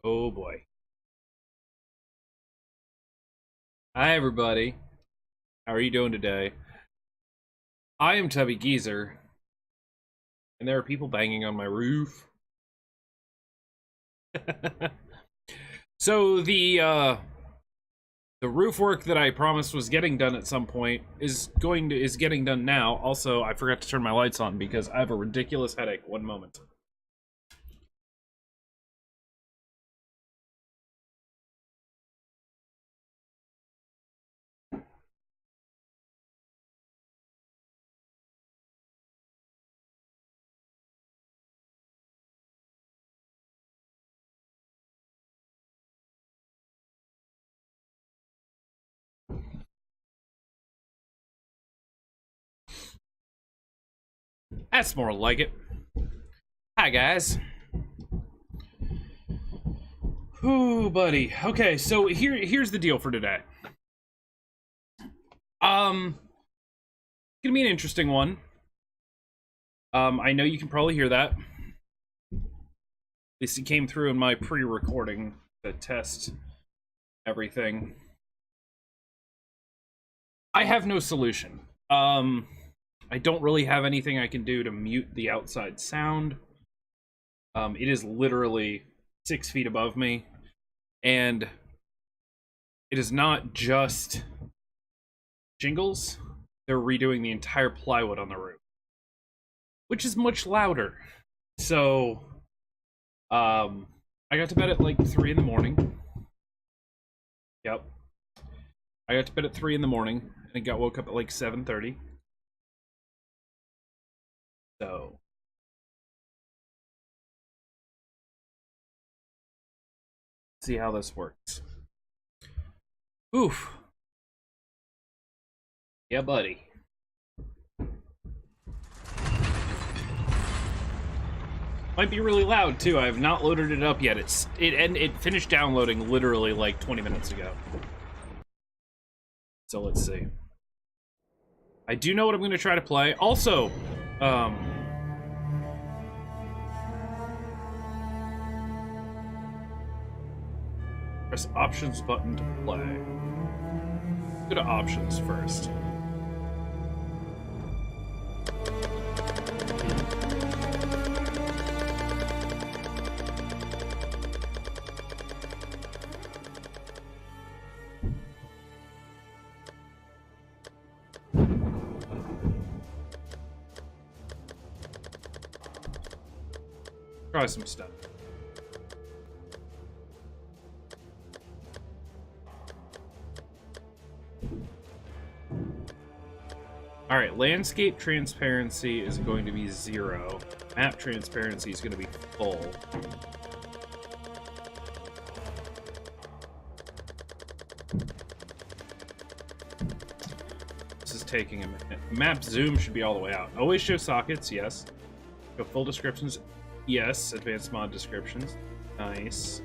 Oh boy. Hi everybody. How are you doing today? I am TubbyGeezer, and there are people banging on my roof. So the roof work that I promised was getting done at some point is getting done now. Also, I forgot to turn my lights on because I have a ridiculous headache. One moment. That's more like it. Hi guys. Ooh, buddy. Okay, so here's the deal for today. Gonna be an interesting one. I know you can probably hear that. At least it came through in my pre-recording to test everything. I have no solution. I don't really have anything I can do to mute the outside sound. It is literally 6 feet above me, and it is not just jingles. They're redoing the entire plywood on the roof, which is much louder. So, I got to bed at like 3 in the morning. Yep. I got to bed at 3 in the morning and woke up at like 7:30. So, see how this works. Oof. Yeah, buddy. Might be really loud too. I have not loaded it up yet. It finished downloading literally like 20 minutes ago. So let's see. I do know what I'm going to try to play. Also, press options button to play. Go to options first. Try some stuff. Alright, landscape transparency is going to be 0. Map transparency is going to be full. This is taking a minute. Map zoom should be all the way out. Always show sockets, yes. Show full descriptions, yes. Advanced mod descriptions, nice.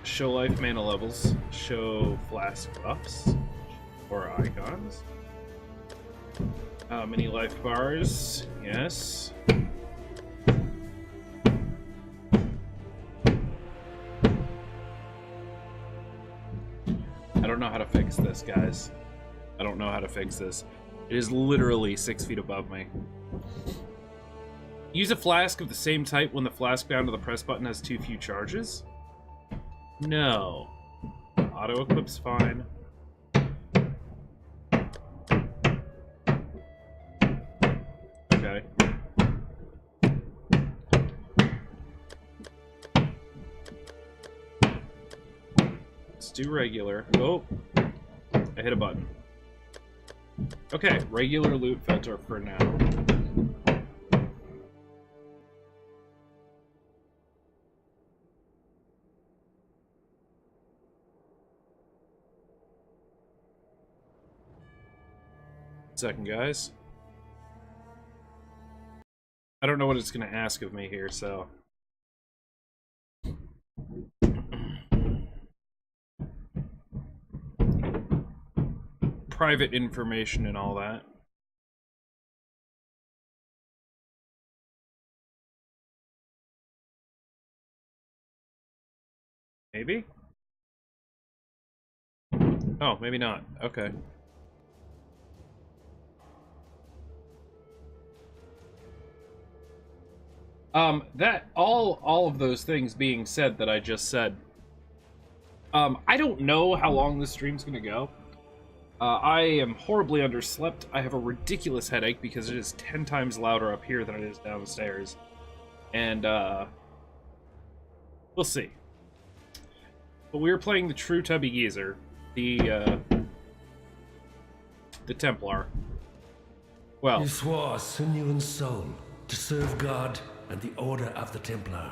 Show life mana levels. Show flask buffs or icons. Mini life bars, yes. I don't know how to fix this, guys. I don't know how to fix this. It is literally 6 feet above me. Use a flask of the same type when the flask bound to the press button has too few charges? No. Auto-equip's fine. Okay. Let's do regular. Oh! I hit a button. Okay, regular loot filter for now. Second, guys. I don't know what it's going to ask of me here, so... Private information and all that. Maybe? Oh, maybe not. Okay. That all of those things being said that I just said, I don't know how long this stream's gonna go. I am horribly underslept. I have a ridiculous headache because it is 10 times louder up here than it is downstairs. And, we'll see. But we were playing the true TubbyGeezer, the Templar. Well, You swore sinew and soul to serve God and the Order of the Templar.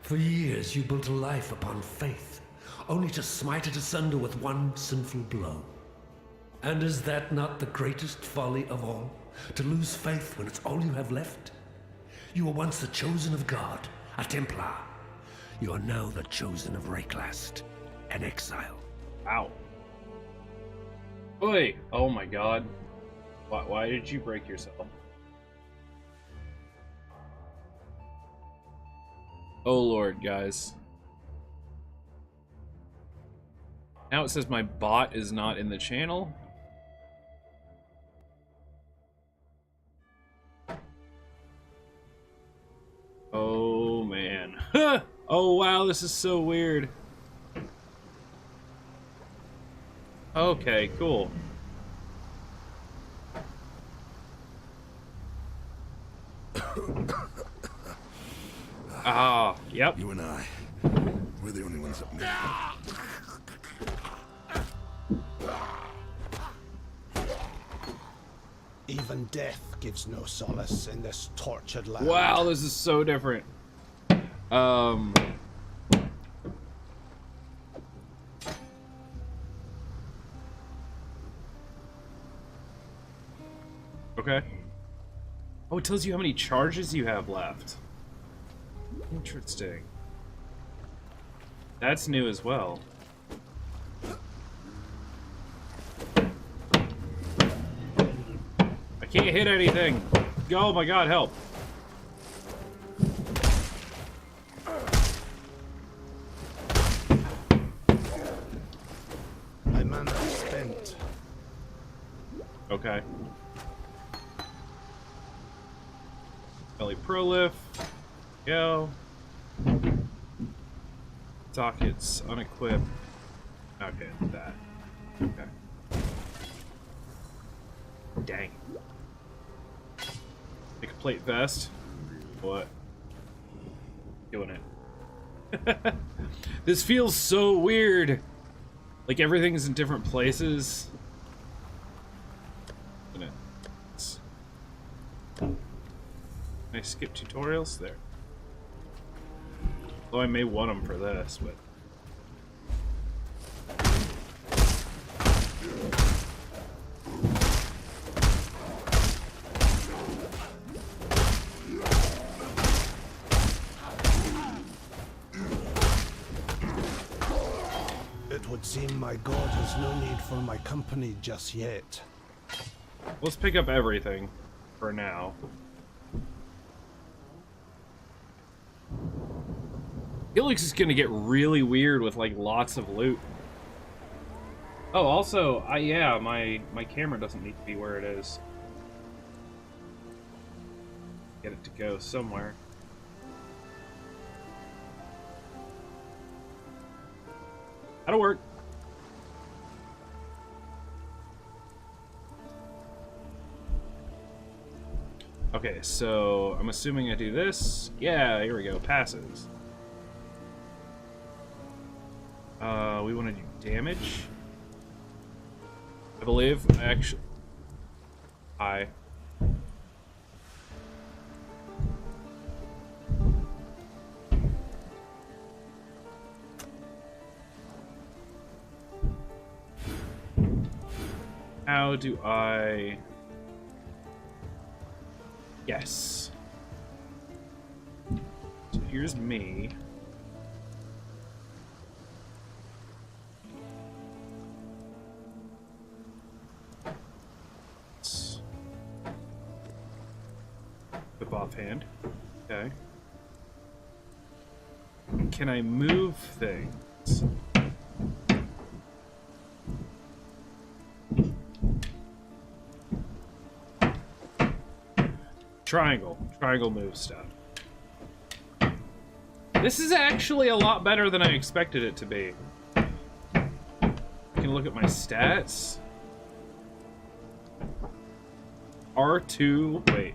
For years you built a life upon faith, only to smite it asunder with one sinful blow. And is that not the greatest folly of all? To lose faith when it's all you have left? You were once the chosen of God, a Templar. You are now the chosen of Rayclast, an exile. Ow. Oi! Oh my god. Why did you break yourself? Oh lord, guys. Now it says my bot is not in the channel. Oh man. Oh wow, this is so weird. Okay, cool. Ah, yep. You and I, we're the only ones that made it. Even death gives no solace in this tortured land. Wow, this is so different. Okay. Oh, it tells you how many charges you have left. Interesting. That's new as well. I can't hit anything. Oh my god, help. My mana is spent. Okay. Belly Prolif. Go. Sockets, unequipped. Okay, that. Okay. Dang. Make a plate vest. What? Doing it. This feels so weird. Like everything's in different places. Can I skip tutorials? There. Though I may want them for this, but... It would seem my god has no need for my company just yet. Let's pick up everything for now. Helix is gonna get really weird with like lots of loot. Oh, also, yeah, my camera doesn't need to be where it is. Get it to go somewhere. That'll work. Okay, so I'm assuming I do this. Yeah, here we go. Passes. We want to do damage. I believe. Actually, hi. How do I... Yes. So here's me. Whip offhand. Okay. Can I move things? Triangle. Triangle move stuff. This is actually a lot better than I expected it to be. I can look at my stats. R2, wait.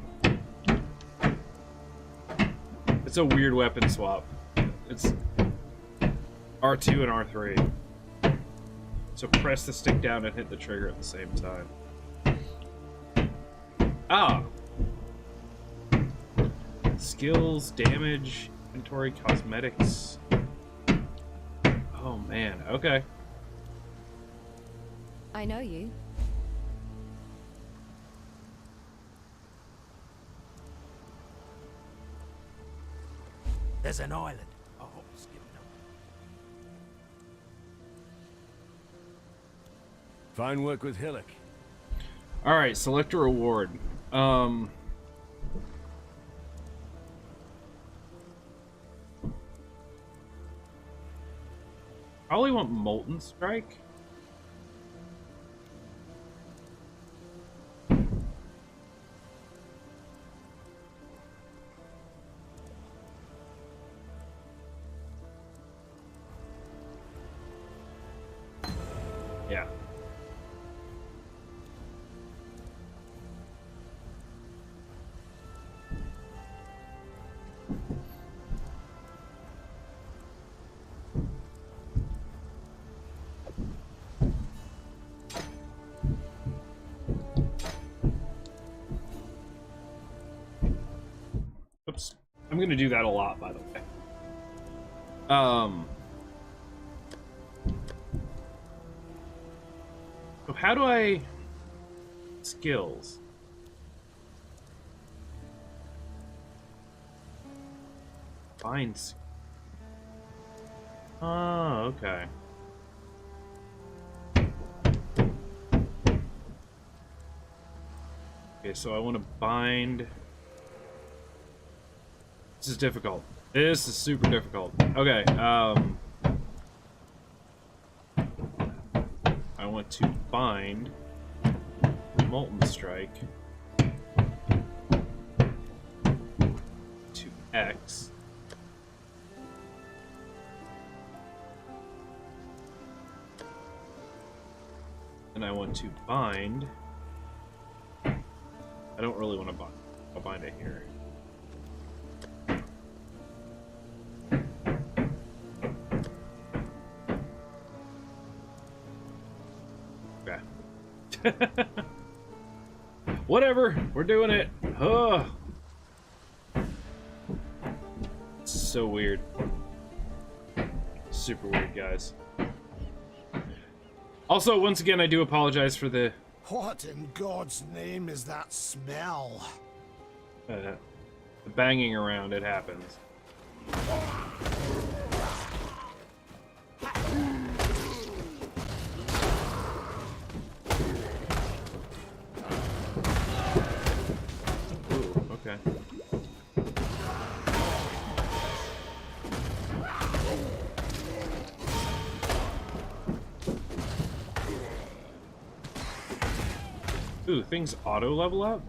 It's a weird weapon swap. It's R2 and R3. So press the stick down and hit the trigger at the same time. Ah! Skills, damage, inventory, cosmetics. Oh man, okay. I know you. There's an island. I hope it's given up. Fine work with Hillock. Alright, select a reward. Probably want Molten Strike. Yeah. Oops. I'm gonna do that a lot, by the way. So how do I... Skills. Find... Oh, okay. Okay, so I want to bind... This is difficult. This is super difficult. Okay, I want to bind Molten Strike to X. And I want to bind... I don't really want to bind. I'll bind it here. Whatever, we're doing it. Ugh. It's so weird. Super weird, guys. Also, once again, I do apologize for the What in God's name is that smell? banging around. It happens. Okay. Ooh, things auto level up?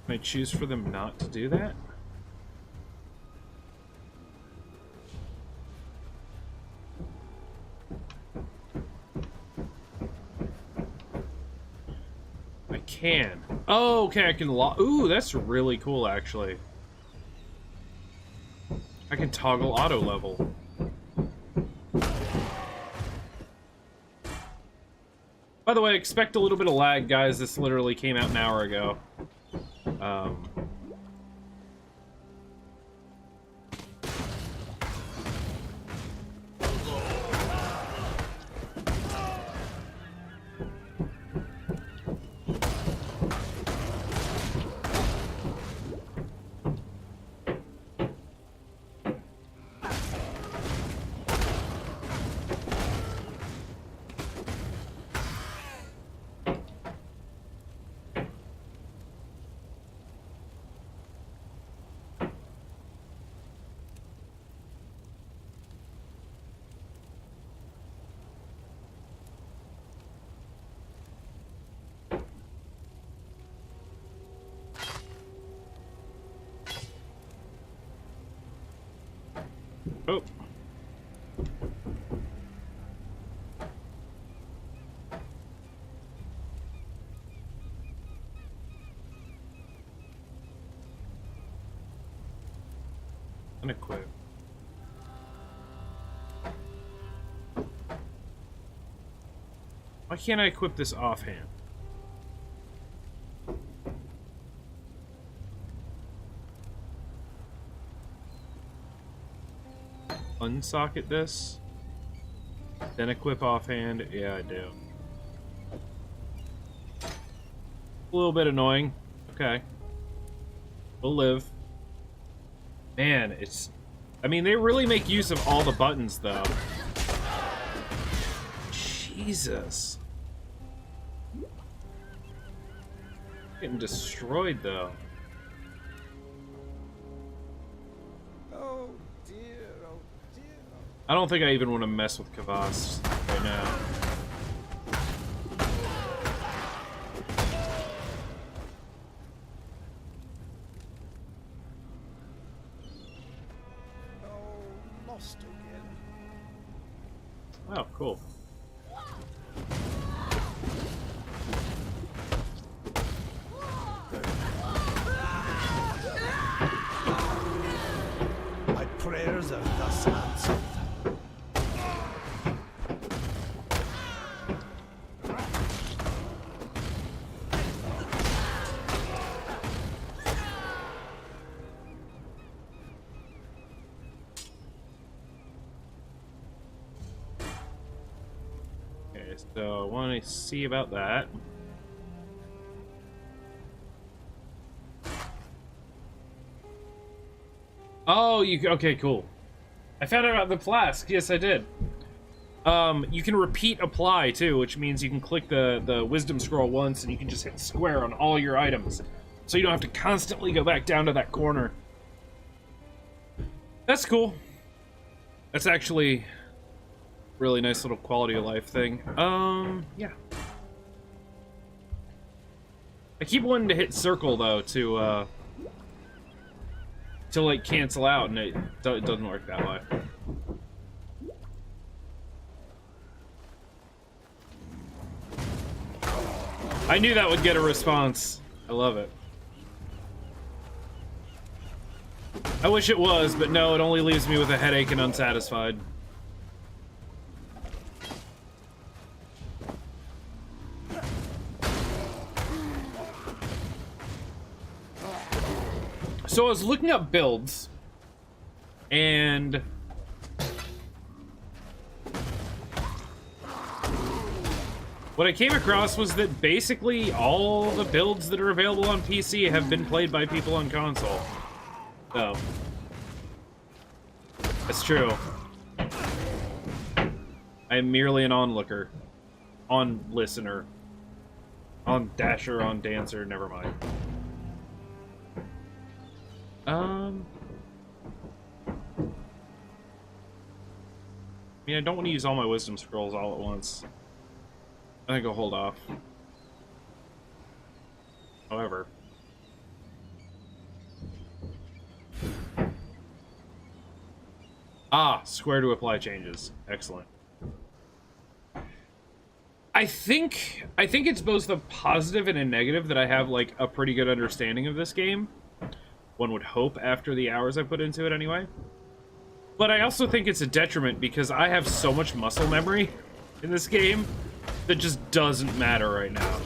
Can I choose for them not to do that? I can. Oh, okay, I can lock. Ooh, that's really cool, actually. I can toggle auto level. By the way, expect a little bit of lag, guys. This literally came out an hour ago. Oh. Unequip. Why can't I equip this offhand? Unsocket this, then equip offhand. Yeah, I do. A little bit annoying. Okay. We'll live. Man, it's... I mean, they really make use of all the buttons, though. Jesus. Getting destroyed, though. Oh dear, oh dear. I don't think I even want to mess with Kavas right now. Oh, lost again. Oh, cool. My prayers are thus answered. Okay, so I want to see about that. Oh, okay, cool. I found out about the flask. Yes, I did. You can repeat apply too, which means you can click the wisdom scroll once and you can just hit square on all your items. So you don't have to constantly go back down to that corner. That's cool. That's actually really nice little quality of life thing. Yeah. I keep wanting to hit circle though to like cancel out, and it doesn't work that way. I knew that would get a response. I love it. I wish it was, but no, it only leaves me with a headache and unsatisfied. So I was looking up builds, and what I came across was that basically all the builds that are available on PC have been played by people on console. So, that's true. I am merely an onlooker, on listener, on dasher, on dancer, never mind. I mean, I don't want to use all my wisdom scrolls all at once. I think I'll hold off. However. Ah, square to apply changes. Excellent. I think it's both a positive and a negative that I have, like, a pretty good understanding of this game. One would hope after the hours I put into it anyway. But I also think it's a detriment because I have so much muscle memory in this game that just doesn't matter right now.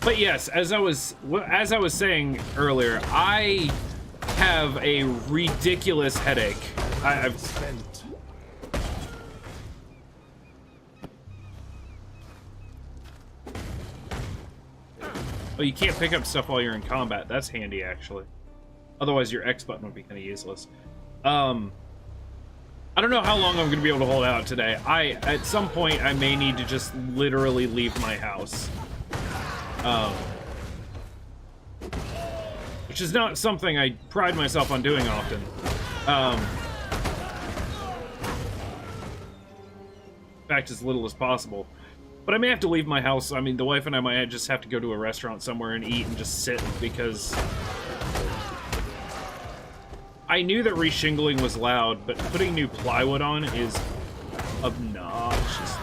But yes, as I was saying earlier, I have a ridiculous headache. I've Spent. Oh, you can't pick up stuff while you're in combat. That's handy, actually. Otherwise, your X button would be kind of useless. I don't know how long I'm going to be able to hold out today. At some point, I may need to just literally leave my house. Which is not something I pride myself on doing often. In impact as little as possible. But I may have to leave my house. I mean, the wife and I might just have to go to a restaurant somewhere and eat and just sit, because I knew that reshingling was loud, but putting new plywood on is obnoxious.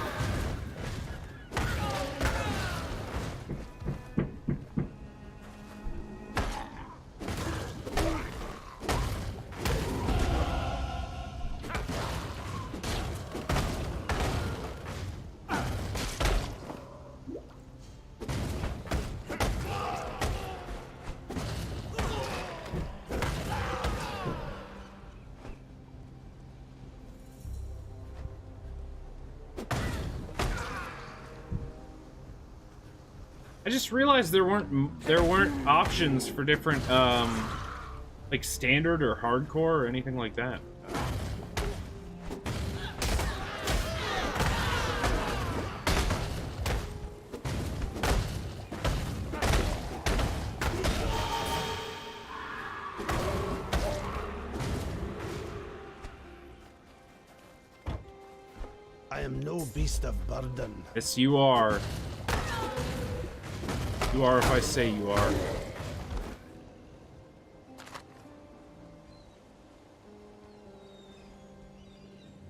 I just realized there weren't options for different like standard or hardcore or anything like that. I am no beast of burden. Yes, you are. You are if I say you are.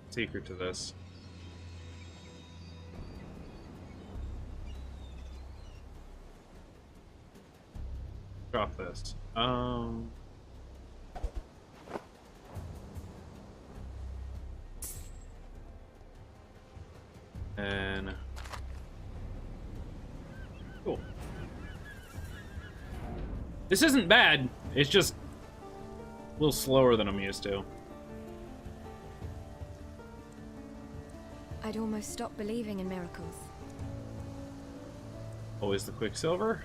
Secret to this. Drop this. And cool. This isn't bad. It's just a little slower than I'm used to. I'd almost stopped believing in miracles. Always the Quicksilver.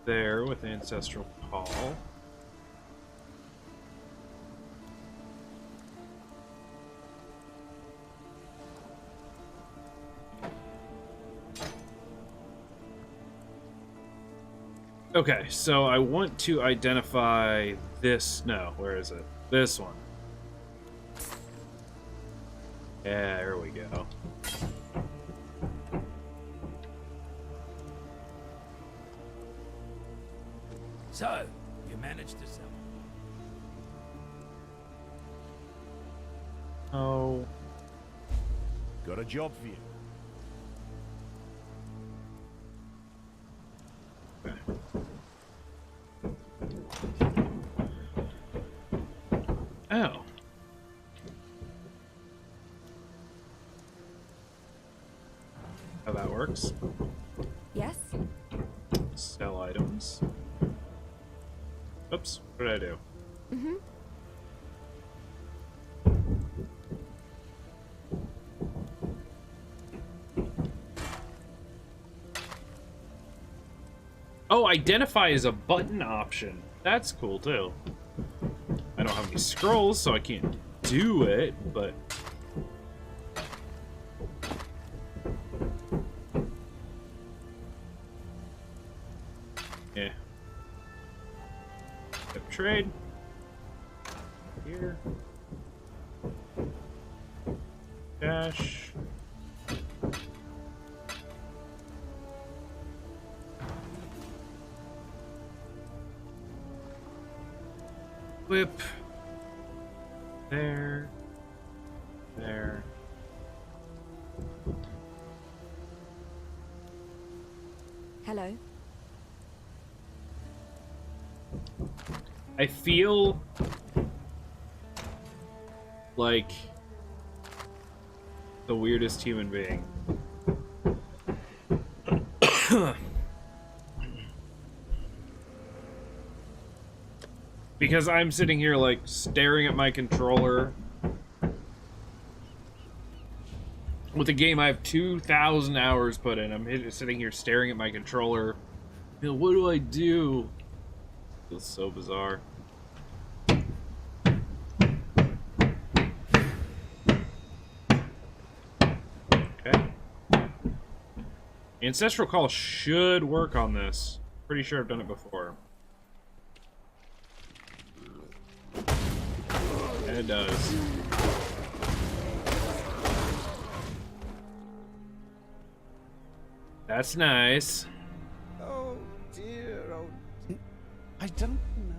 There with Ancestral Call. Okay, so I want to identify this. No, where is it? This one. Yeah, there we go. So, you managed to sell. Oh. Got a job for you. Oh. How that works. Yes? Sell items. Oops, what did I do? Mm-hmm. Oh, identify is a button option. That's cool too. I don't have any scrolls, so I can't do it, but yeah. Trade here. Dash. Whip. There. There. Hello. I feel like the weirdest human being. Because I'm sitting here like staring at my controller with a game I have 2,000 hours put in. I'm sitting here staring at my controller. You know, what do I do? Feels so bizarre. Okay. Ancestral Call should work on this. Pretty sure I've done it before. And it does. That's nice. Oh dear, oh... I don't know.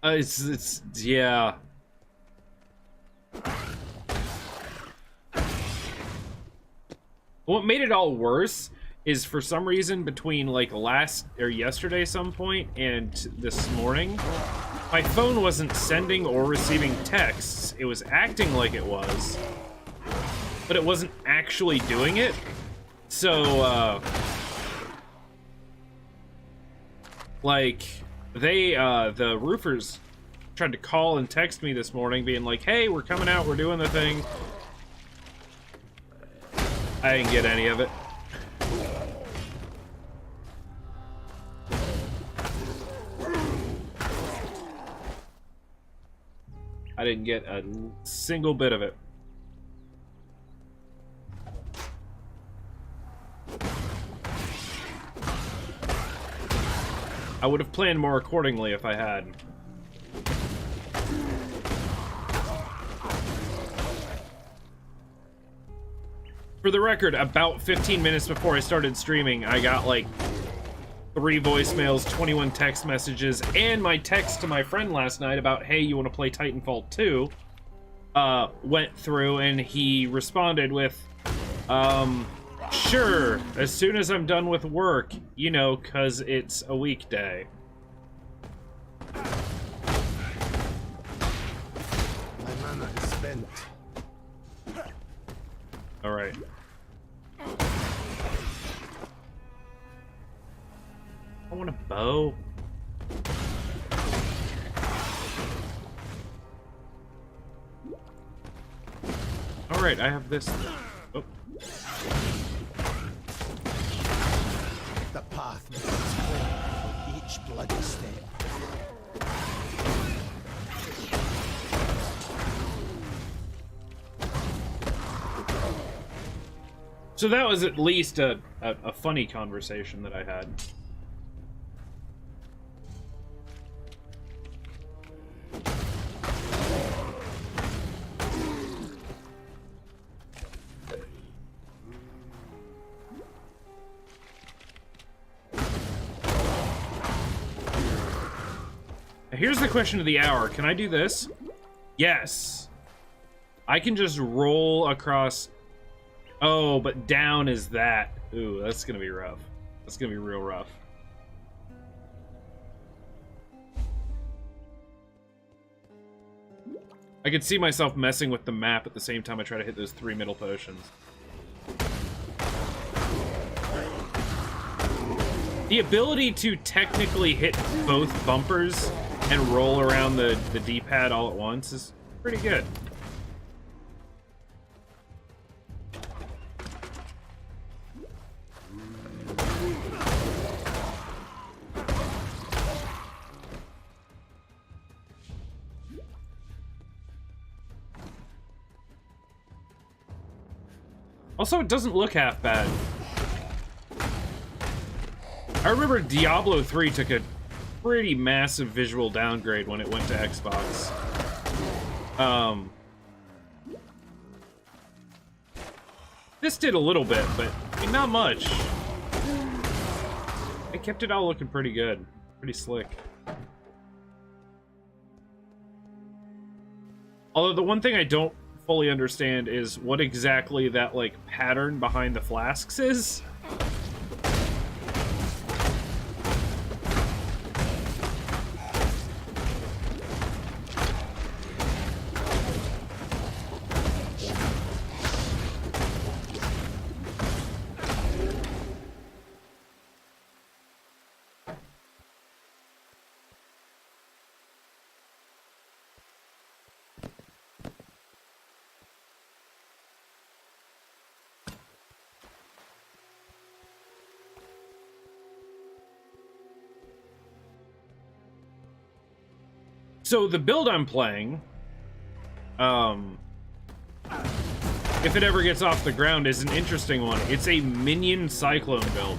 It's yeah. What made it all worse is for some reason between like last or yesterday some point and this morning, my phone wasn't sending or receiving texts. It was acting like it was, but it wasn't actually doing it. So like the roofers tried to call and text me this morning being like, hey, we're coming out, we're doing the thing. I didn't get any of it. I didn't get a single bit of it. I would have planned more accordingly if I had. For the record, about 15 minutes before I started streaming, I got like 3 voicemails, 21 text messages, and my text to my friend last night about, hey, you want to play Titanfall 2? Went through and he responded with, sure, as soon as I'm done with work, you know, 'cause it's a weekday. My mana is spent. All right. I want a bow. All right, I have this. Oh. The path becomes clear with each bloody step. So that was at least a funny conversation that I had. Here's the question of the hour. Can I do this? Yes. I can just roll across. Oh, but down is that. Ooh, that's gonna be rough. That's gonna be real rough. I could see myself messing with the map at the same time I try to hit those 3 middle potions. The ability to technically hit both bumpers and roll around the D-pad all at once is pretty good. Also, it doesn't look half bad. I remember Diablo 3 took a pretty massive visual downgrade when it went to Xbox. This did a little bit, but I mean, not much. It kept it all looking pretty good. Pretty slick. Although the one thing I don't fully understand is what exactly that, like, pattern behind the flasks is. So the build I'm playing, if it ever gets off the ground, is an interesting one. It's a minion cyclone build.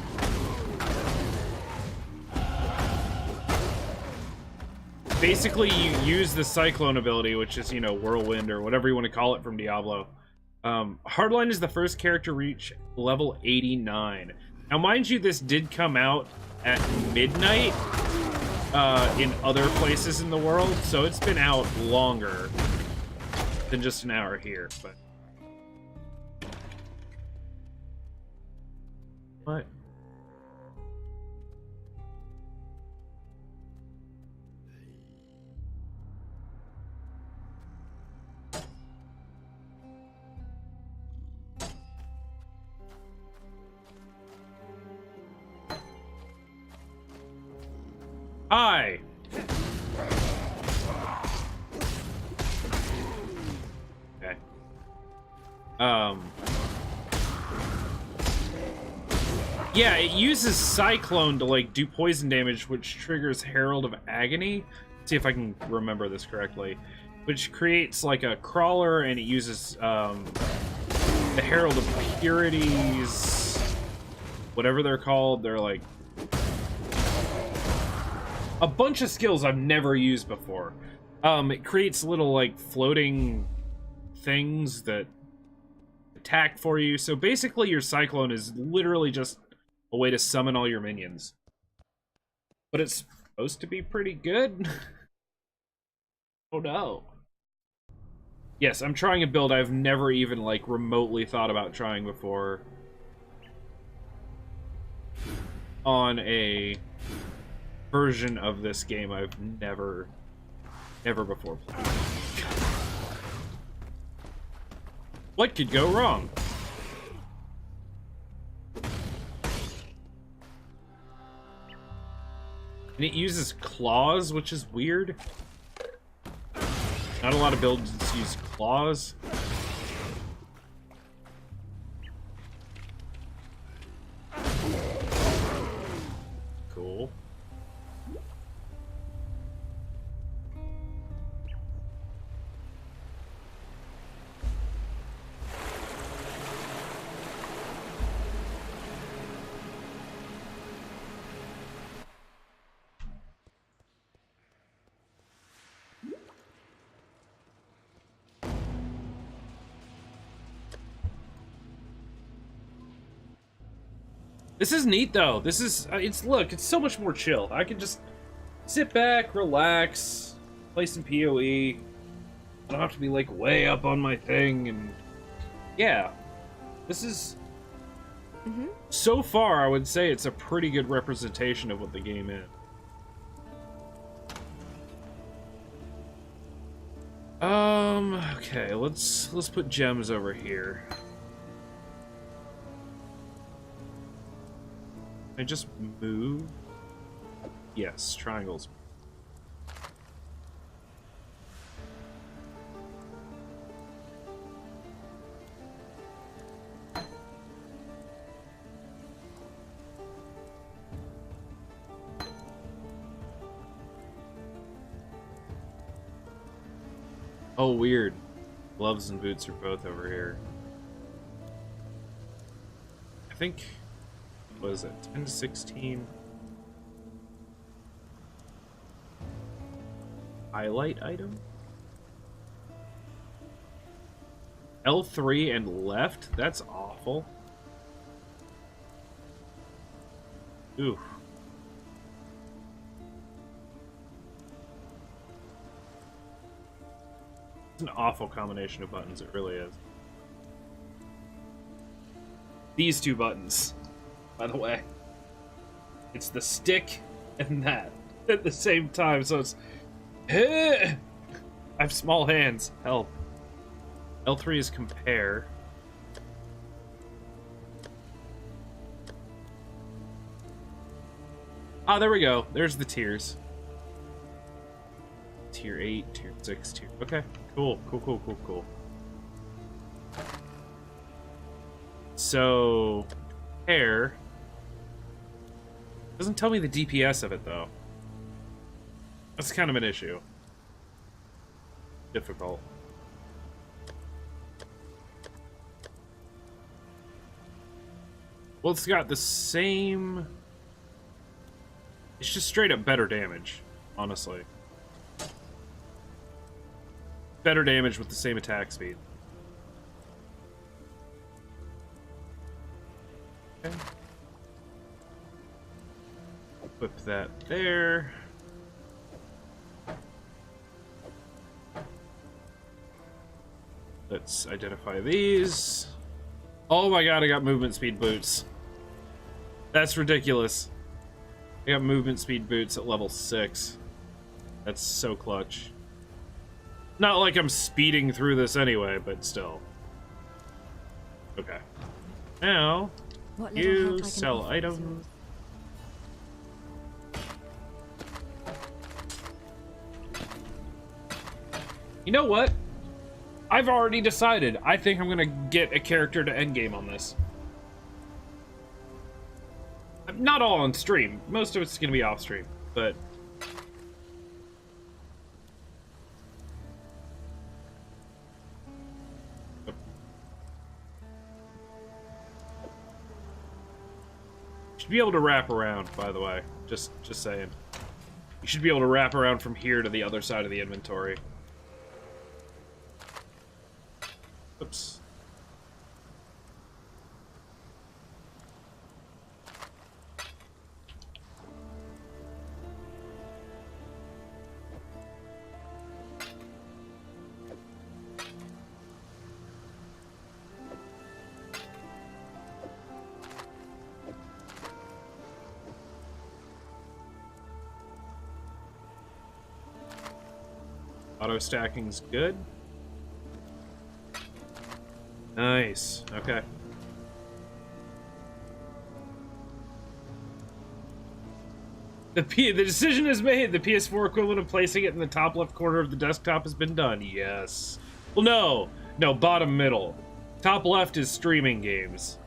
Basically, you use the cyclone ability, which is, you know, whirlwind or whatever you want to call it from Diablo. Hardline is the first character to reach level 89. Now, mind you, this did come out at midnight in other places in the world, so it's been out longer than just an hour here. But what? Hi. Okay. Yeah, it uses Cyclone to, like, do poison damage, which triggers Herald of Agony. Let's see if I can remember this correctly. Which creates, like, a crawler, and it uses, the Herald of Purities. Whatever they're called. They're, like, a bunch of skills I've never used before. It creates little, like, floating things that attack for you. So basically your Cyclone is literally just a way to summon all your minions. But it's supposed to be pretty good. Oh no. Yes, I'm trying a build I've never even, like, remotely thought about trying before. On a version of this game I've never before played. What could go wrong? And it uses claws, which is weird. Not a lot of builds use claws. Cool. This is neat, though. This is, look, it's so much more chill. I can just sit back, relax, play some PoE. I don't have to be, like, way up on my thing, and yeah. This is, so far, I would say it's a pretty good representation of what the game is. Okay, let's put gems over here. Can I just move? Yes, triangles. Oh, weird. Gloves and boots are both over here. I think... What is it? 10 to 16. Highlight item? L3 and left? That's awful. Ooh. It's an awful combination of buttons, it really is. These two buttons, by the way. It's the stick and that at the same time, so it's... I have small hands. Help. L3 is compare. Ah, there we go. There's the tiers. Tier 8, tier 6, tier... Okay, cool, cool, cool, cool, cool. So... Hair... Doesn't tell me the DPS of it, though. That's kind of an issue. difficult. Well, it's got the same... It's just straight up better damage, honestly. Better damage with the same attack speed. Okay. Equip that there. Let's identify these. Oh my god, I got movement speed boots. That's ridiculous. I got movement speed boots at level 6. That's so clutch. Not like I'm speeding through this anyway, but still. Okay. Now, What little help I you can sell offer is items. You know what? I've already decided. I think I'm gonna get a character to endgame on this. Not all on stream. Most of it's gonna be off stream, but... Should be able to wrap around, by the way. Just saying. You should be able to wrap around from here to the other side of the inventory. Oops. Auto stacking's good. Nice. Okay. The decision is made. The PS4 equivalent of placing it in the top left corner of the desktop has been done. Yes. Well, no, bottom middle. Top left is streaming games.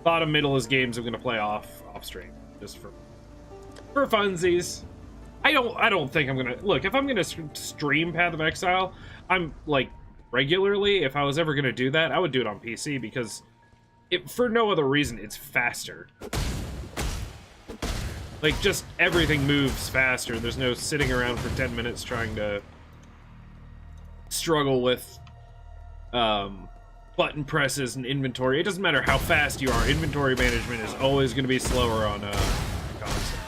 Bottom middle is games I'm gonna play off stream, just for funsies. I don't think I'm gonna look. If I'm gonna stream Path of Exile, I'm like regularly. If I was ever gonna do that, I would do it on PC because, for no other reason, it's faster. Like, just everything moves faster. There's no sitting around for 10 minutes trying to struggle with button presses and inventory. It doesn't matter how fast you are. Inventory management is always going to be slower on console.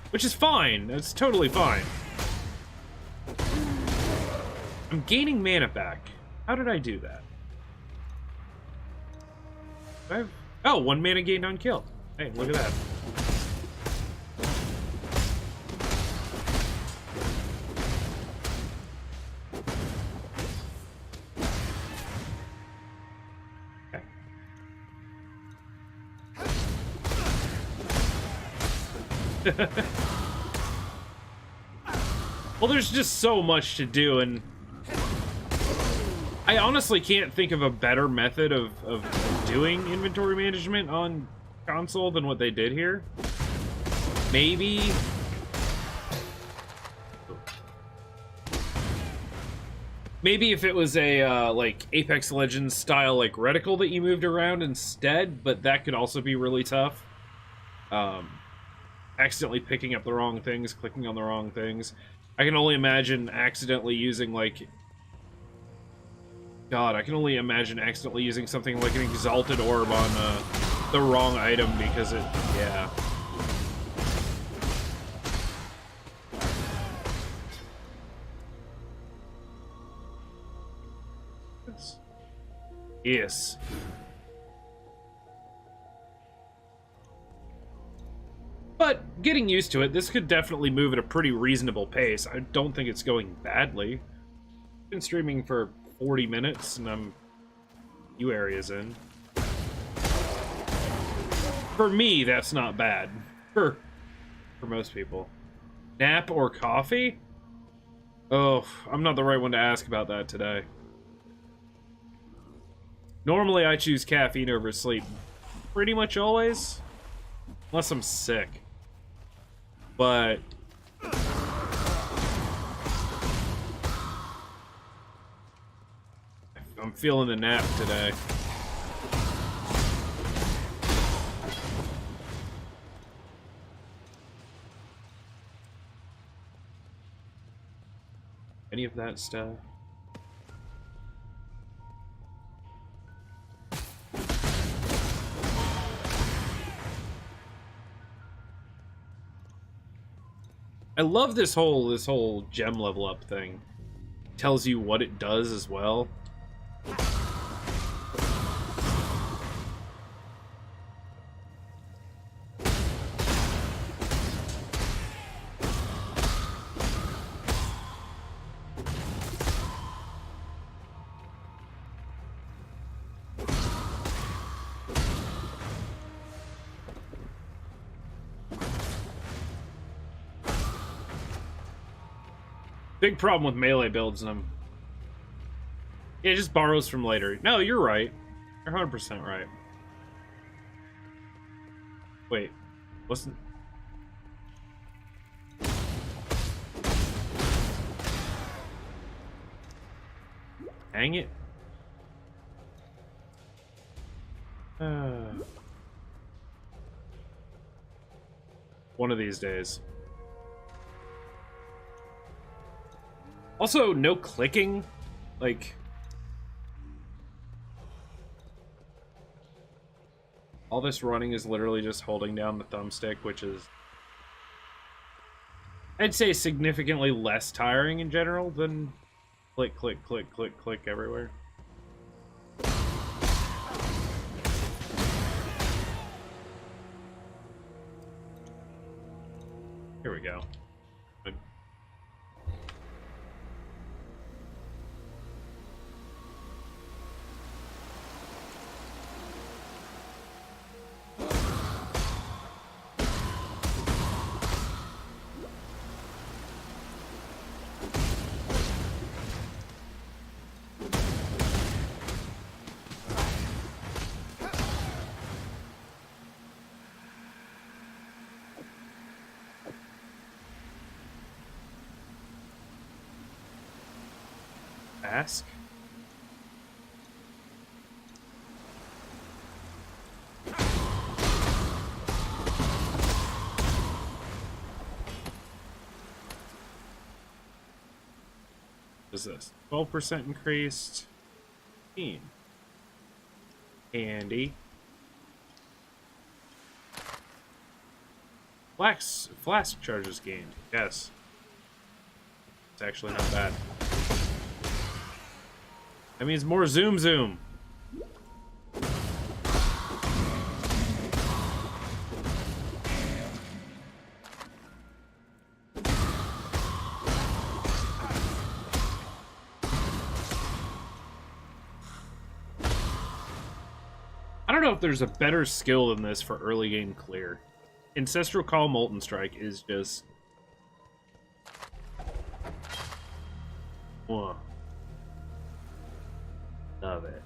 Which is fine. That's totally fine. I'm gaining mana back. How did I do that? Oh, 1 mana gained on kill. Hey, look at that. Well, there's just so much to do, and I honestly can't think of a better method of doing inventory management on console than what they did here. Maybe if it was a like Apex Legends style like reticle that you moved around instead, but that could also be really tough. Accidentally picking up the wrong things, clicking on the wrong things. I can only imagine accidentally using like... God, I can only imagine accidentally using something like an Exalted Orb on the wrong item because it... Yeah. Yes. But getting used to it, this could definitely move at a pretty reasonable pace. I don't think it's going badly. I've been streaming for 40 minutes and I'm a few areas in. For me, that's not bad. For most people. Nap or coffee? Oh, I'm not the right one to ask about that today. Normally I choose caffeine over sleep. Pretty much always. Unless I'm sick. But I'm feeling the nap today. Any of that stuff? I love this whole gem level up thing. Tells you what it does as well. Big problem with melee builds in them. Yeah, it just borrows from later. No, you're right. You're 100% right. Wait, wasn't... Dang it. One of these days. Also, no clicking. Like... all this running is literally just holding down the thumbstick, which is... I'd say significantly less tiring in general than click, click, click, click, click everywhere. Here we go. Good. Ask? What is this? 12% increased. 15. Handy. Flask charges gained. Yes. It's actually not bad. That means more zoom zoom. I don't know if there's a better skill than this for early game clear. Ancestral Call Molten Strike is just... Whoa. Love it.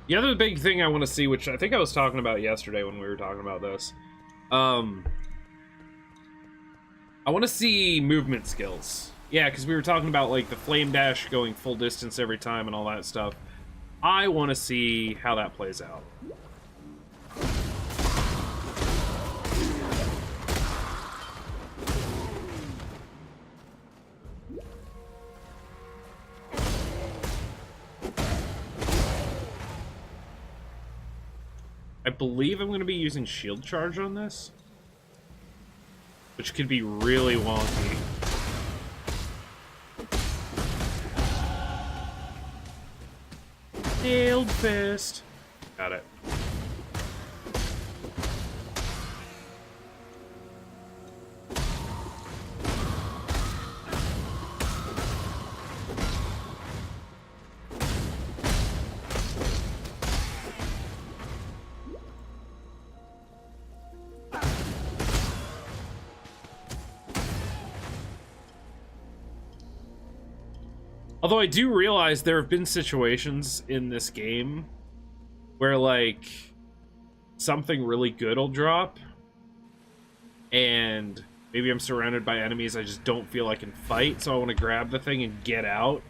The other big thing I want to see, which I think I was talking about yesterday when we were talking about this, I want to see movement skills. Yeah, because we were talking about like the flame dash going full distance every time and all that stuff. I want to see how that plays out. I believe I'm going to be using shield charge on this, which could be really wonky. Shield fist. Got it. Although I do realize there have been situations in this game where like something really good will drop, and maybe I'm surrounded by enemies I just don't feel I can fight, so I want to grab the thing and get out.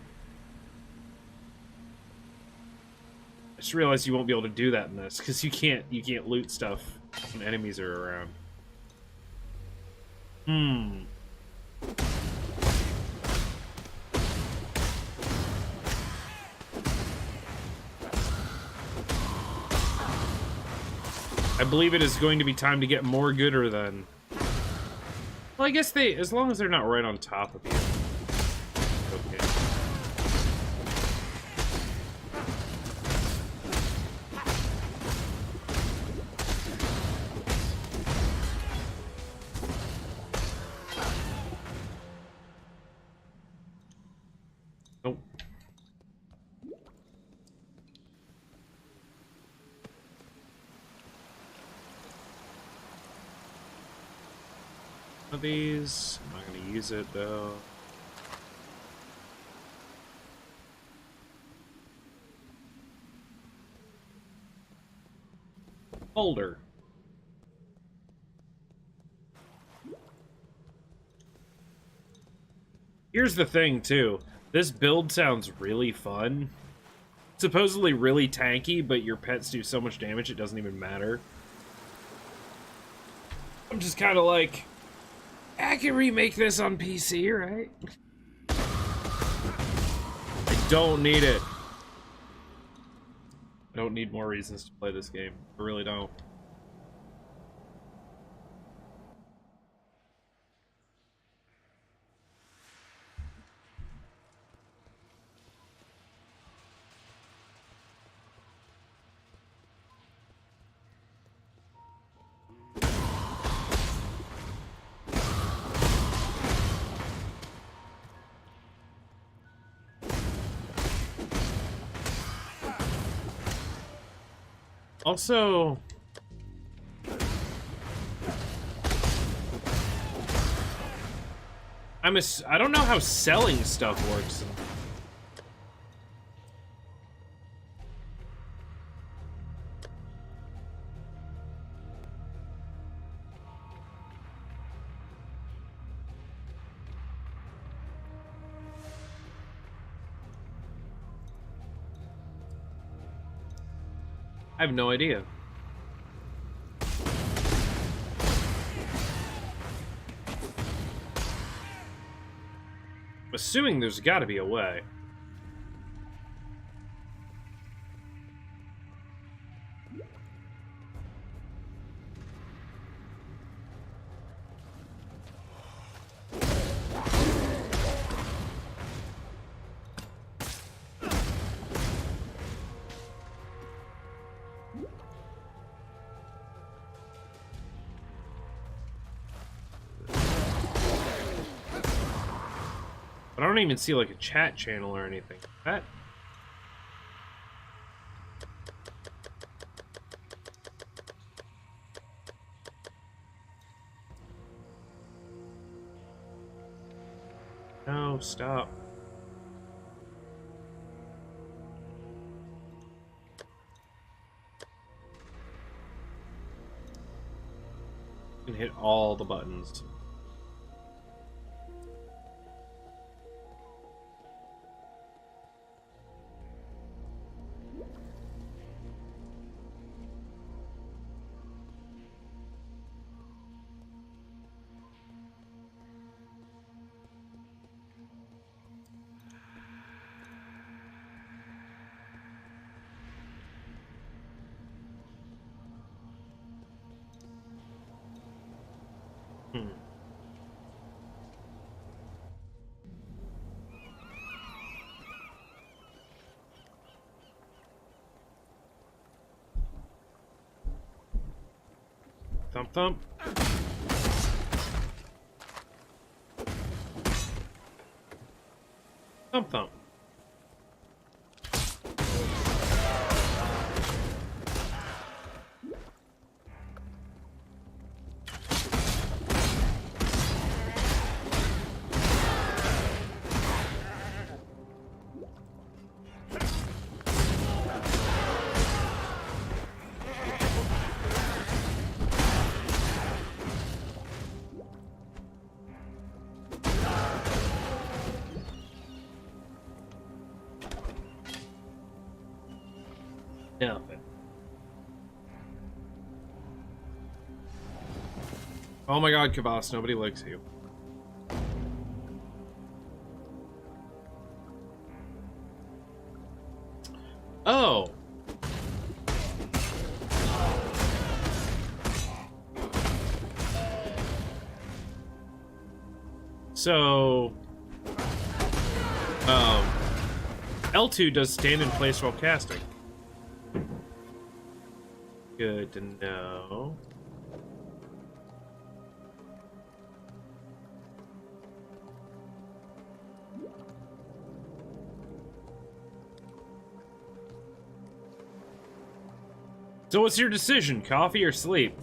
I just realized you won't be able to do that in this because you can't loot stuff when enemies are around. I believe it is going to be time to get more gooder then. Well, I guess they, as long as they're not right on top of you. Okay. Nope. Of these, I'm not going to use it though. Folder. Here's the thing too. This build sounds really fun. Supposedly really tanky, but your pets do so much damage it doesn't even matter. I'm just kind of like, I can remake this on PC, right? I don't need it. I don't need more reasons to play this game. I really don't. Also, I don't know how selling stuff works. I have no idea. I'm assuming there's got to be a way. But I don't even see like a chat channel or anything. That no, stop. You can hit all the buttons. Thump thump. Thump thump. Nothing. Oh my god, Kvass, nobody likes you. Oh. So, L2 does stand in place while casting. Good to know. So what's your decision, coffee or sleep?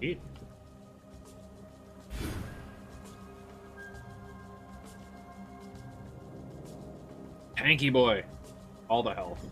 Eat. Tanky boy. All the health.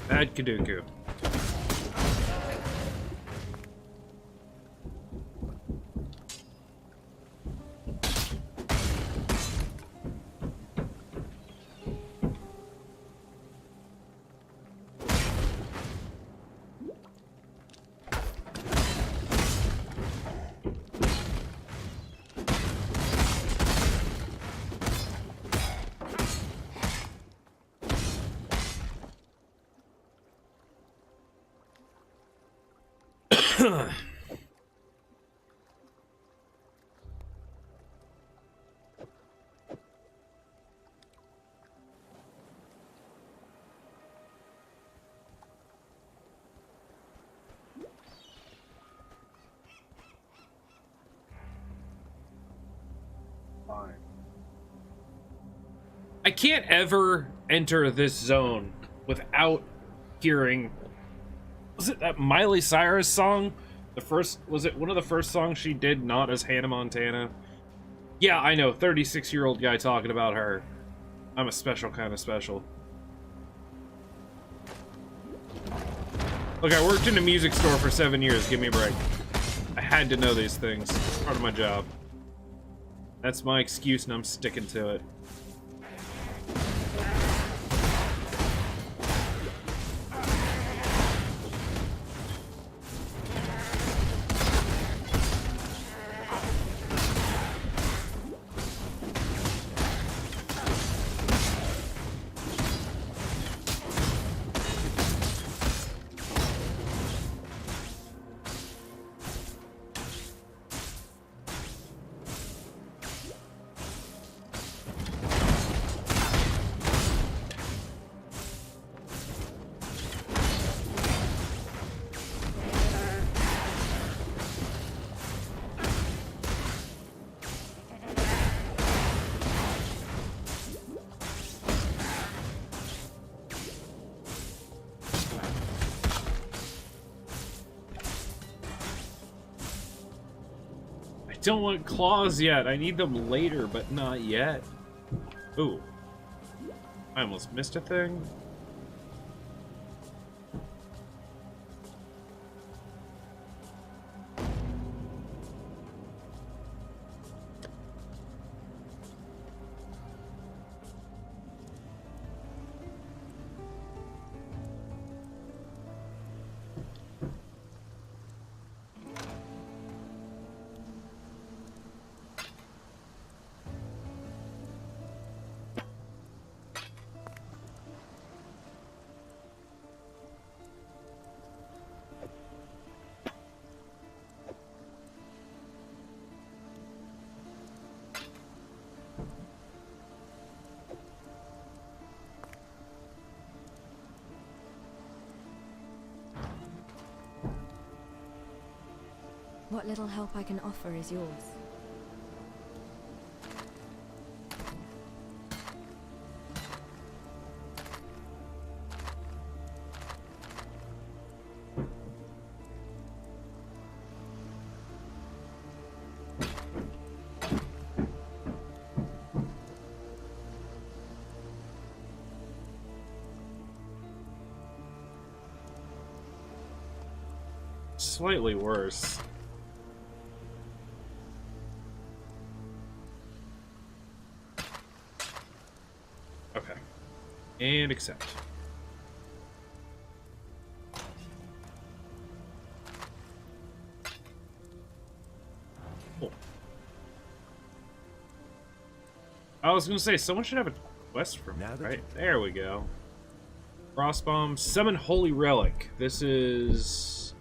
Bad Kaduku. I can't ever enter this zone without hearing, was it that Miley Cyrus song? Was it one of the first songs she did not as Hannah Montana? Yeah, I know, 36-year-old guy talking about her. I'm a special kind of special. Look, I worked in a music store for 7 years, give me a break. I had to know these things, it's part of my job. That's my excuse and I'm sticking to it. Don't want claws yet. I need them later, but not yet. Ooh. I almost missed a thing. What little help I can offer is yours. Slightly worse. Okay. And accept. Cool. I was gonna say, someone should have a quest for me, right? There we go. Frostbomb, summon Holy Relic. This is...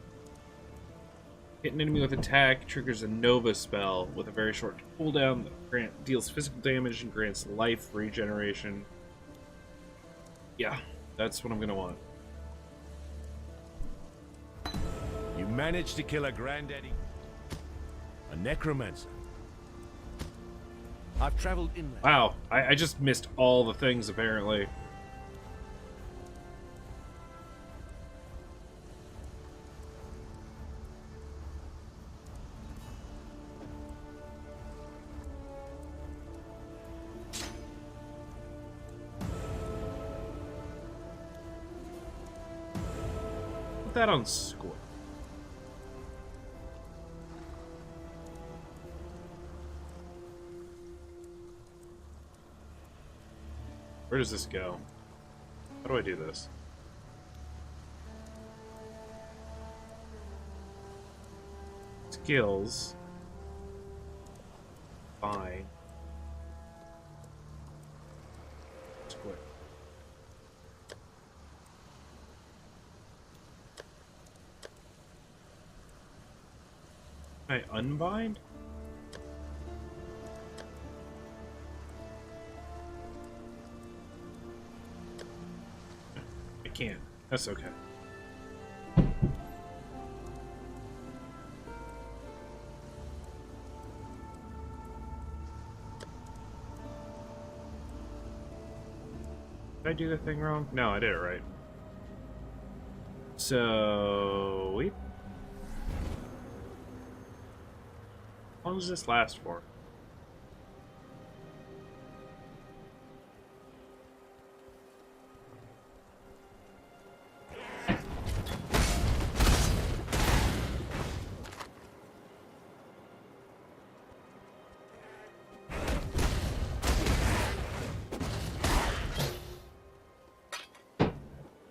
hit an enemy with attack, triggers a Nova spell with a very short cooldown that deals physical damage and grants life regeneration. Yeah, that's what I'm gonna want. You managed to kill a granddaddy. A necromancer. I've traveled inland. Wow, I just missed all the things apparently. Put that on score. Where does this go? How do I do this? Skills. Fine. Square. Can I unbind? I can't. That's okay. Did I do the thing wrong? No, I did it right. So... wait. How long does this last for?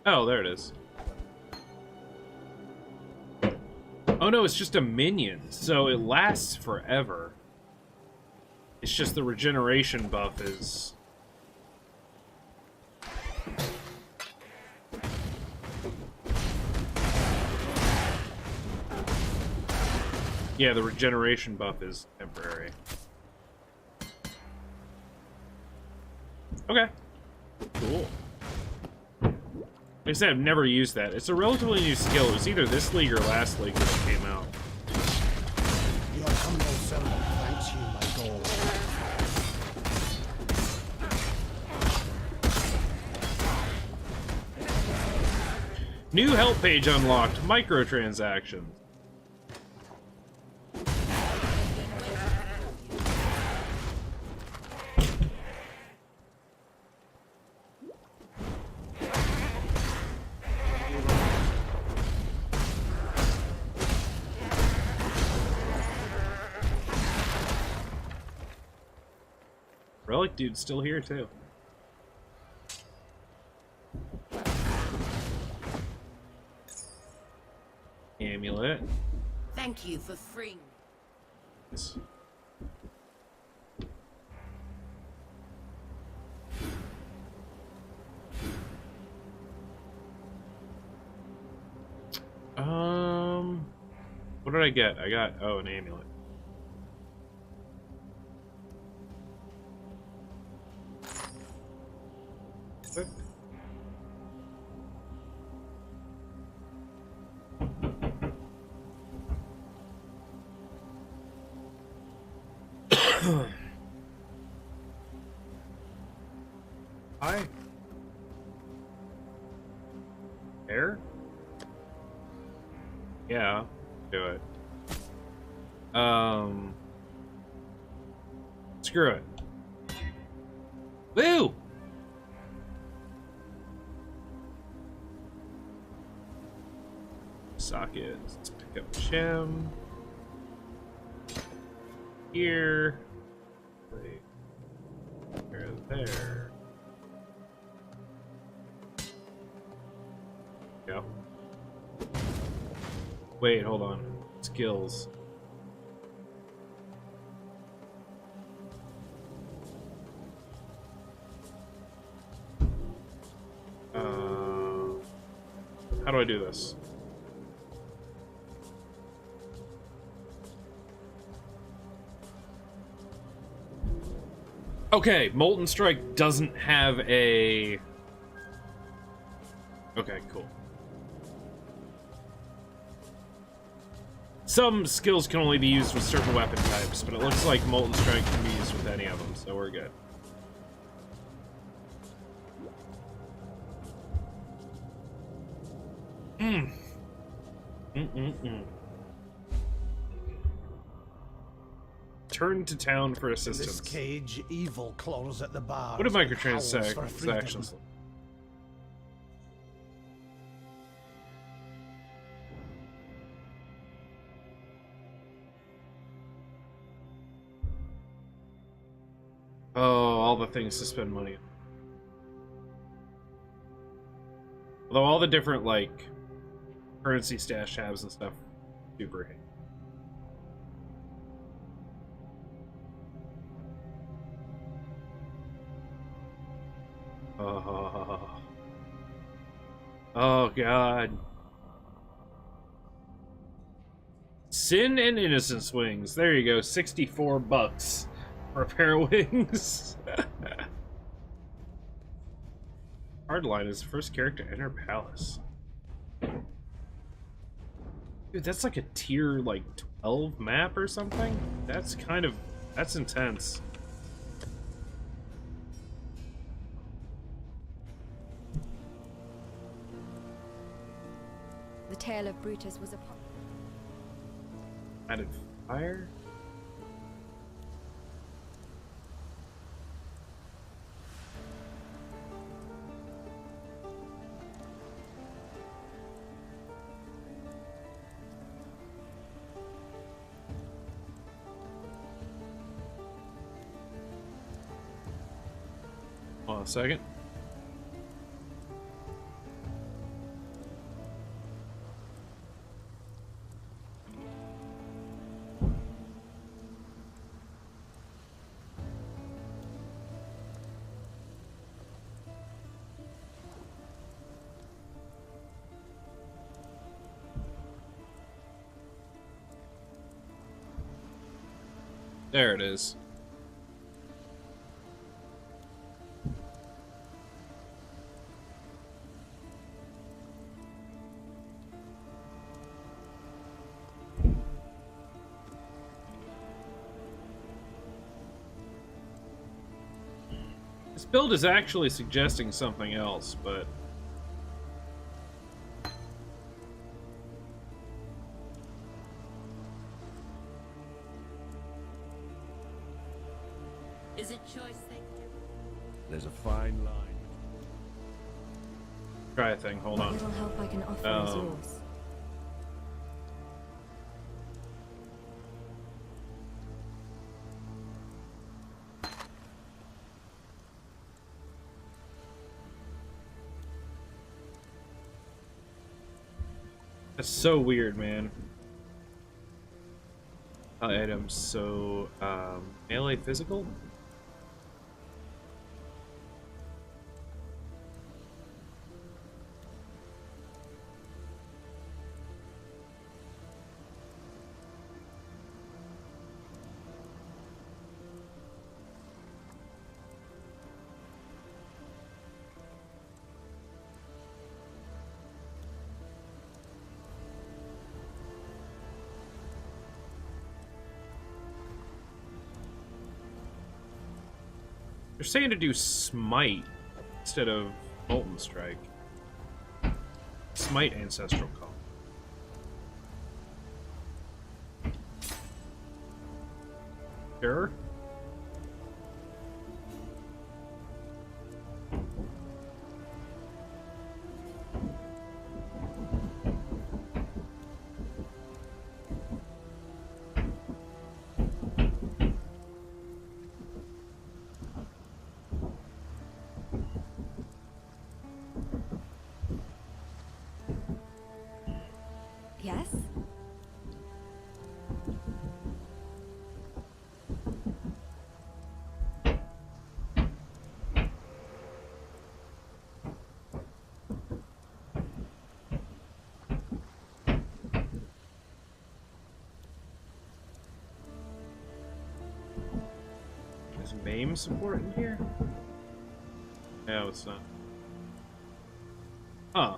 Oh, there it is. Oh no, it's just a minion, so it lasts forever. It's just the regeneration buff is... yeah, the regeneration buff is temporary. Okay. Cool. Like I said, I've never used that. It's a relatively new skill. It was either this league or last league that it came out. Your humble servant thanks you, my God. New help page unlocked. Microtransactions. Relic dude's still here too. Amulet. Thank you for freeing. Yes. What did I get? I got, oh, an amulet. Click. Hi. Air? Yeah, do it. Screw it. Woo! Sockets. Let's pick up gem. Here. Wait. There. Go. Wait, hold on. Skills. How do I do this? Okay, Molten Strike doesn't have a... Okay, cool. Some skills can only be used with certain weapon types, but it looks like Molten Strike can be used with any of them, so we're good. Turn to town for In assistance. this cage, evil claws at the bar. What do microtransactions? Oh, all the things to spend money on. Although all the different, like, currency stash tabs and stuff, super hate. Oh, God. Sin and Innocence wings. There you go. $64 for a pair of wings. Hardline is the first character to enter Palace. Dude, that's like a tier, like, 12 map or something? That's that's intense. The tale of Brutus was a Added fire? Hold on a second. There it is. This build is actually suggesting something else, but... Is it choice they do? There's a fine line. Try a thing, hold what on. little help I can offer is yours. That's so weird, man. Items, so, melee physical? They're saying to do Smite instead of Molten Strike. Smite Ancestral Call. Sure. Yes? Is MAME support in here? No, it's not. Huh.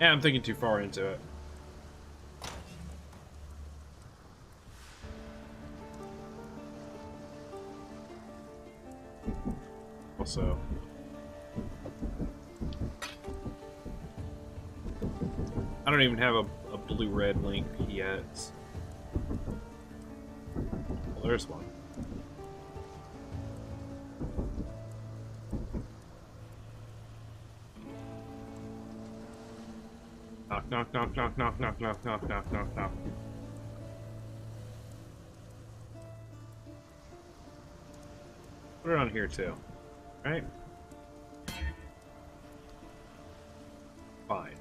Yeah, I'm thinking too far into it. Also, I don't even have a blue-red link yet. Well, there's one. Knock, knock, knock, knock, knock, knock, knock, knock, knock, knock, knock. Put it on here too. Right? Fine.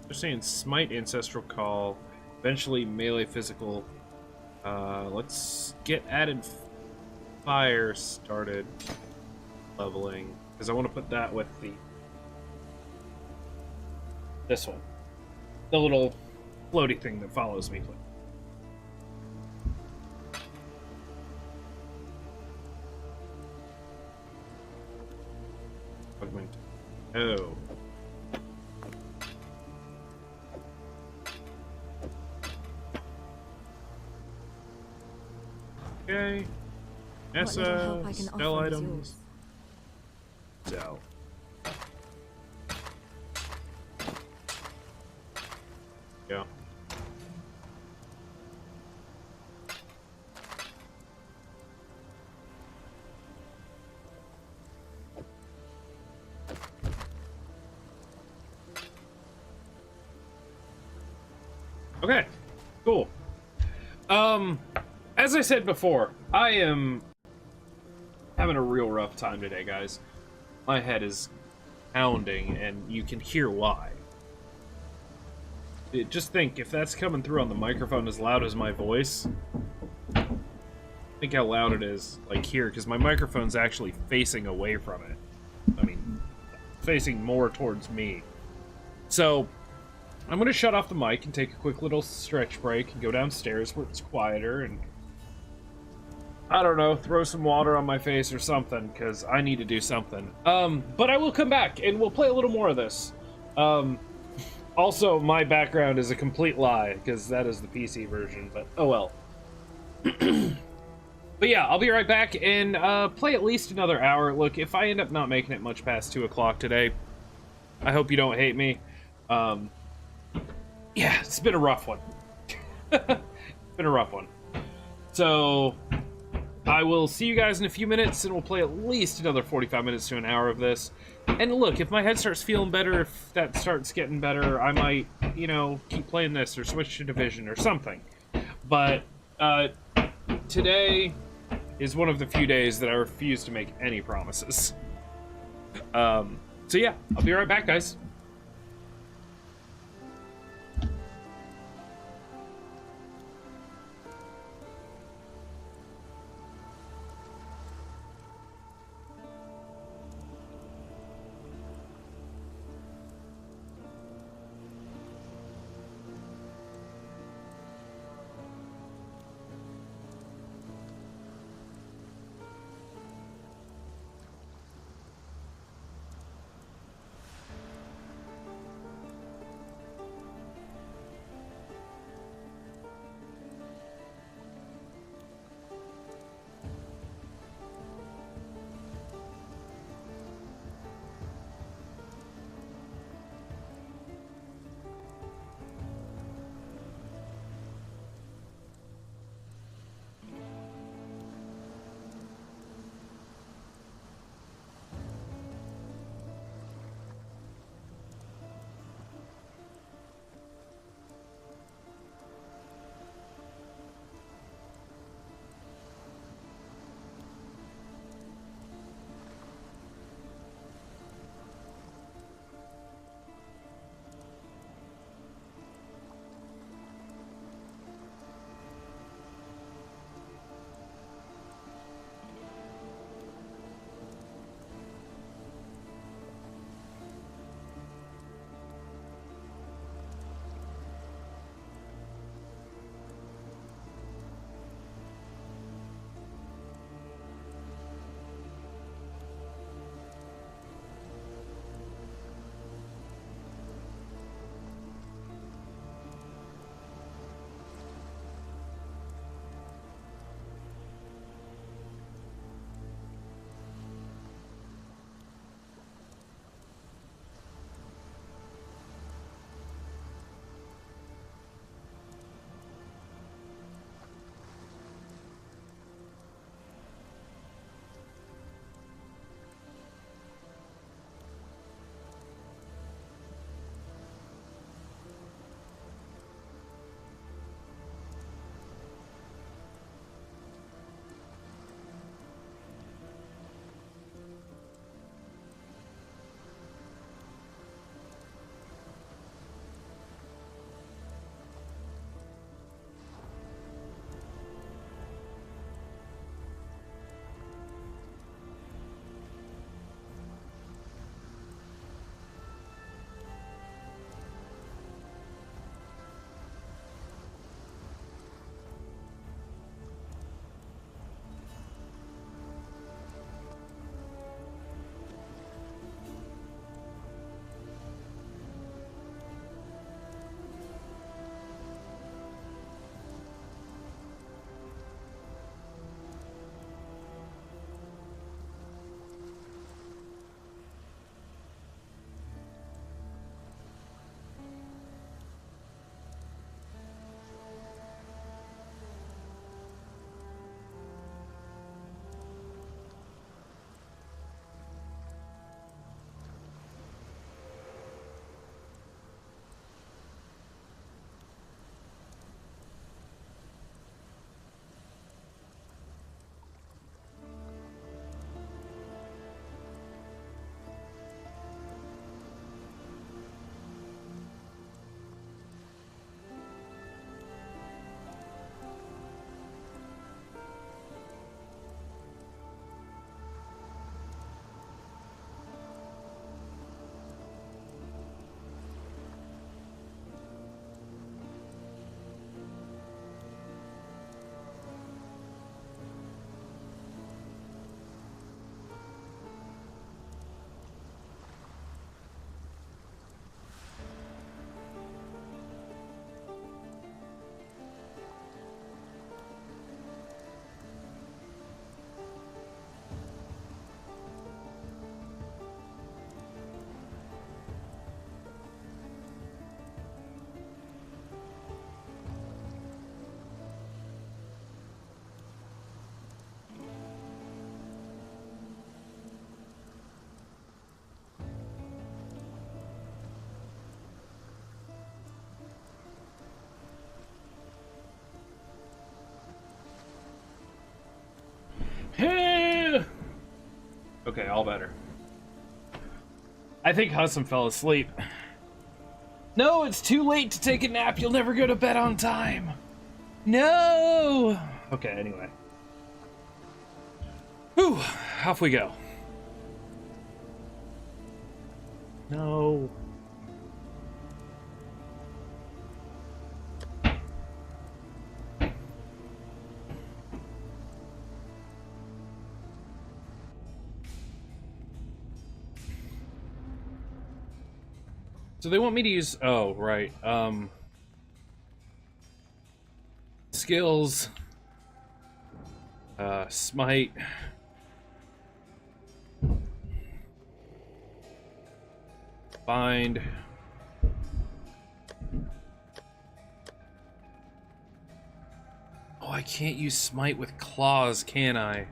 They're saying Smite Ancestral Call, eventually melee physical. Let's get added fire started leveling, because I want to put that with this one. The little floaty thing that follows me. Oh. Okay. What little help I can Spell offer is items. yours. So. Yeah. Okay, cool. As I said before, I am having a real rough time today, guys. My head is pounding, and you can hear why. Just think, if that's coming through on the microphone as loud as my voice, think how loud it is, like here, because my microphone's actually facing away from it. I mean, facing more towards me. So, I'm going to shut off the mic and take a quick little stretch break and go downstairs where it's quieter and, I don't know, throw some water on my face or something, because I need to do something. But I will come back and we'll play a little more of this. Also, my background is a complete lie, because that is the PC version, but oh well. But yeah, I'll be right back and play at least another hour. Look, if I end up not making it much past 2 o'clock today, I hope you don't hate me. Yeah, it's been a rough one. It's been a rough one. So, I will see you guys in a few minutes, and we'll play at least another 45 minutes to an hour of this. And look, if my head starts feeling better, if that starts getting better, I might, you know, keep playing this or switch to Division or something. But, today is one of the few days that I refuse to make any promises. So yeah, I'll be right back, guys. Okay, all better. I think Hussam fell asleep. No, it's too late to take a nap. You'll never go to bed on time. No! Okay, anyway. Whew, off we go. No. So they want me to use, oh, right, skills, smite, bind, oh, I can't use smite with claws, can I?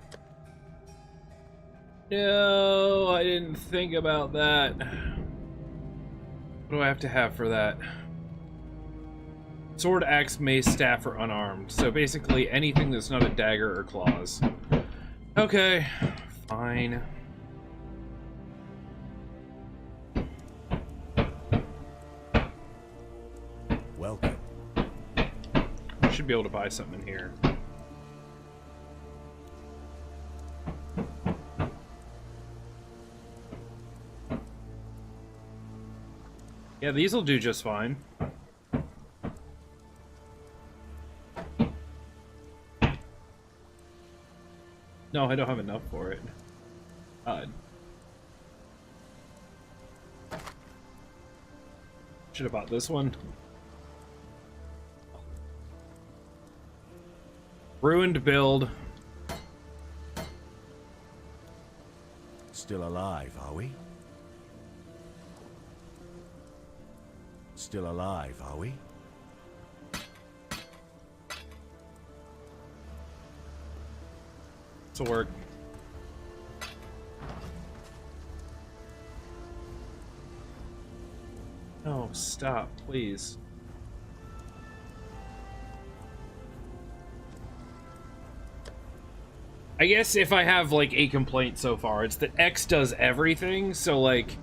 No, I didn't think about that. What do I have to have for that? Sword, axe, mace, staff, or unarmed. So basically anything that's not a dagger or claws. Okay, fine. Welcome. I should be able to buy something in here. Yeah, these will do just fine. No, I don't have enough for it. Should have bought this one. Ruined build. Still alive, are we? Still alive, are we? This'll work. No, stop, please. I guess if I have, like, a complaint so far, it's that X does everything, so, like,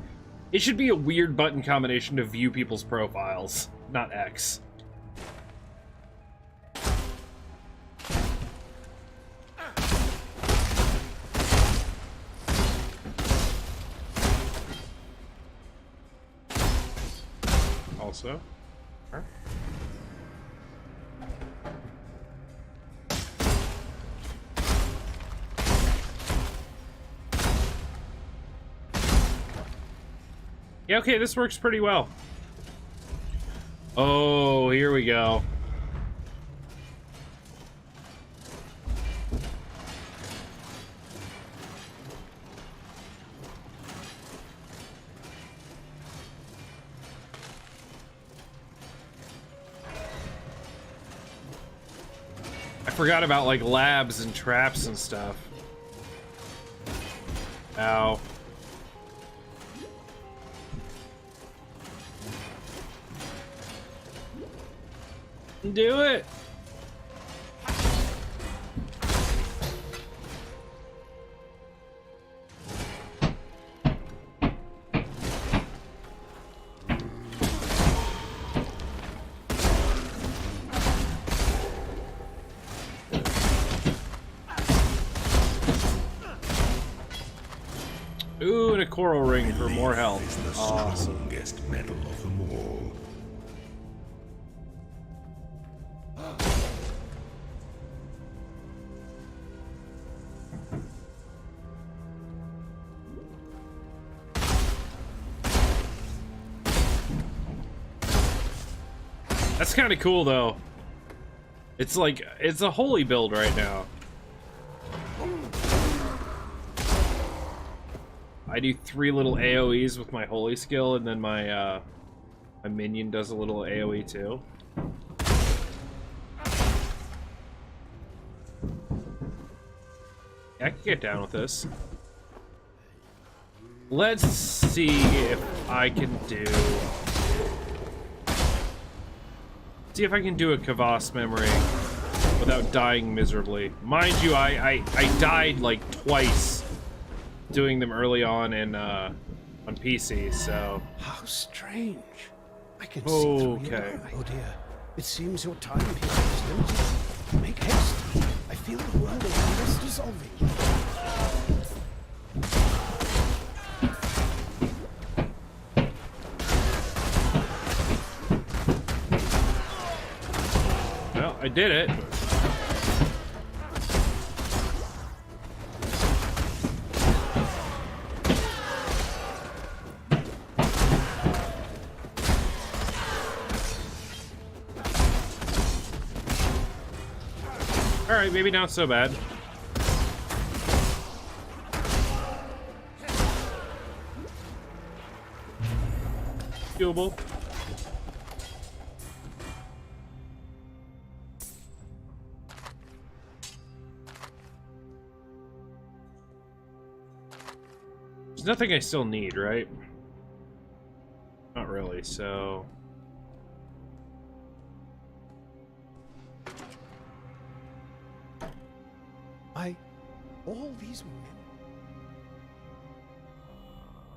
it should be a weird button combination to view people's profiles, not X. Also, huh? Yeah, okay, this works pretty well. Oh, here we go. I forgot about, like, labs and traps and stuff. Ow. Do it. Ooh, and a coral ring for more health. Awesome. Strongest metal of them all. That's kind of cool, though. It's like, it's a holy build right now. I do 3 little AoEs with my holy skill, and then my my minion does a little AoE too. Yeah, I can get down with this. Let's see if I can do... See if I can do a Kavas memory without dying miserably. Mind you, I died like twice doing them early on in on PC, so How strange. I can see okay. through your eye. Oh dear. It seems your time here is limited. Make haste. I feel the world around us dissolving. Well, I did it. Alright, maybe not so bad. Doable. There's nothing I still need, right? Not really, so... All these men.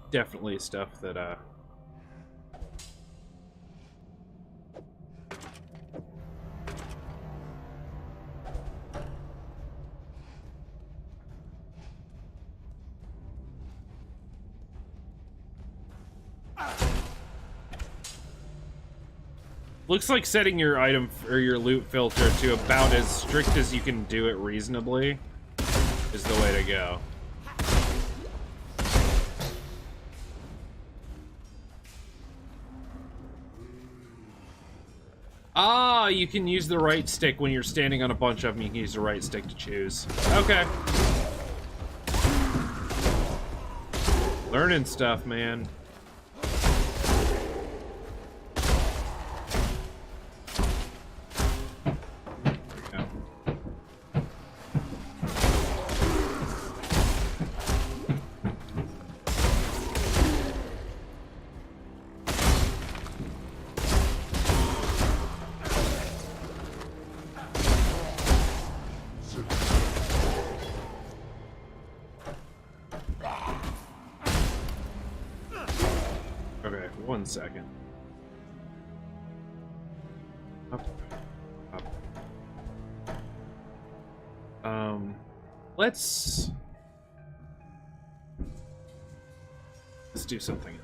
Definitely stuff that, looks like setting your item or your loot filter to about as strict as you can do it reasonably is the way to go. Ah, you can use the right stick when you're standing on a bunch of them. You can use the right stick to choose. Okay. Learning stuff, man. Okay, 1 second. Up. Up. Let's do something.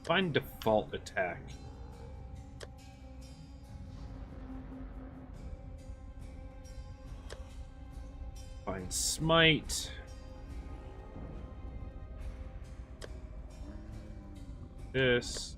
Find default attack. Find smite. This.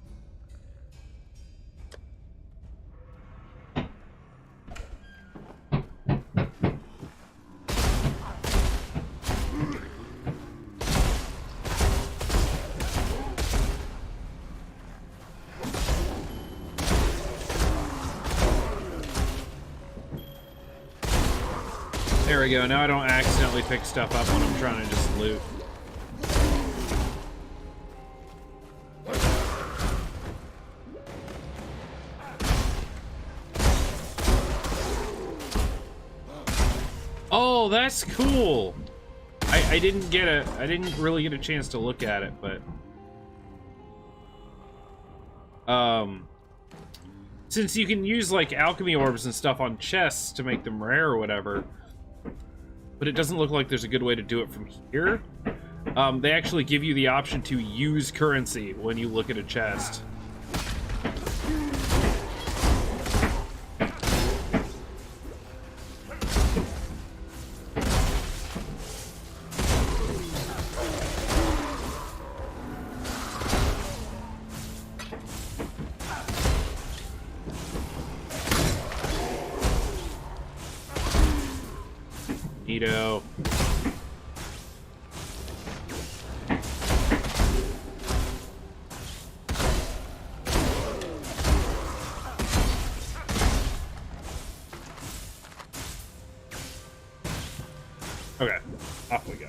There we go. Now I don't accidentally pick stuff up when I'm trying to just loot. Oh, that's cool. I didn't really get a chance to look at it, but since you can use like alchemy orbs and stuff on chests to make them rare or whatever, but it doesn't look like there's a good way to do it from here. They actually give you the option to use currency when you look at a chest. Neato. Okay, off we go.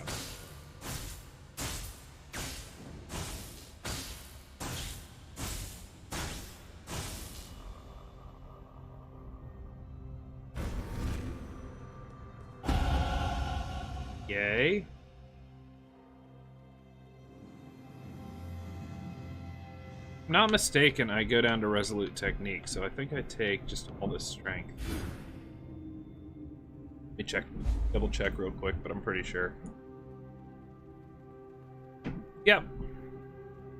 Yay. If I'm not mistaken, I go down to Resolute Technique, so I think I take just all this strength. Let me check, double check real quick, but I'm pretty sure. Yep.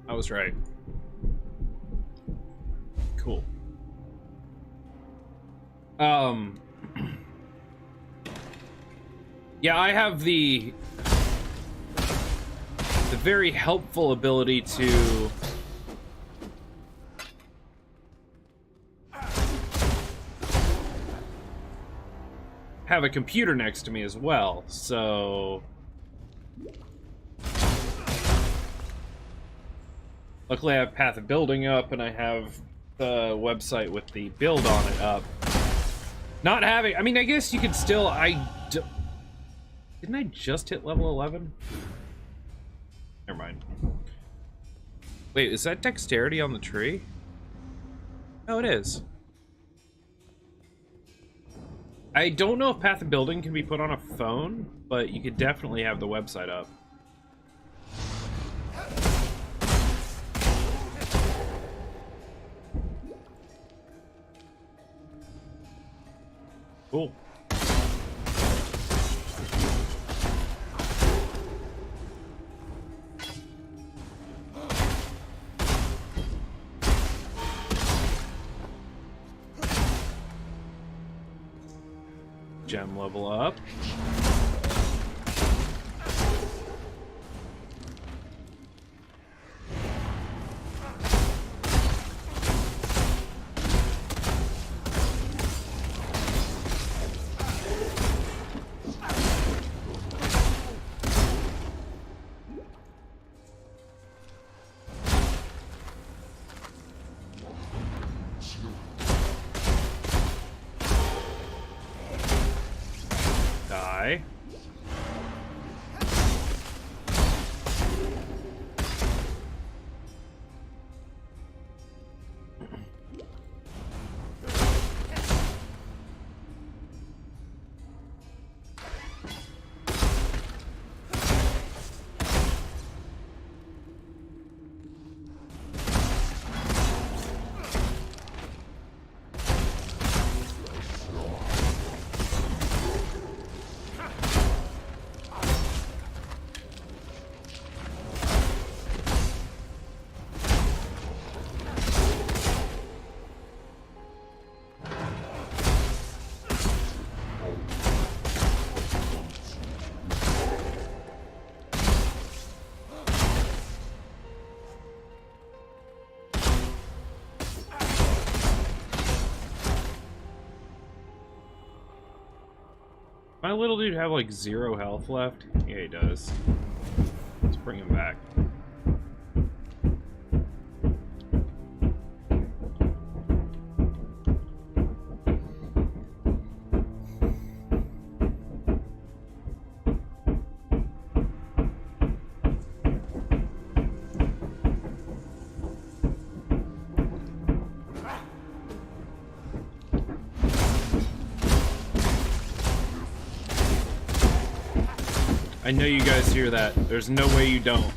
I was right. Cool. Yeah, I have the very helpful ability to have a computer next to me as well, so luckily I have Path of Building up, and I have the website with the build on it up. Not having, I mean, I guess you could still, didn't I just hit level 11? Never mind. Wait, is that dexterity on the tree? No, it is. I don't know if Path of Building can be put on a phone, but you could definitely have the website up. Cool. Gem level up. Die. My little dude have like 0 health left? Yeah, he does. Let's bring him back. I know you guys hear that. There's no way you don't.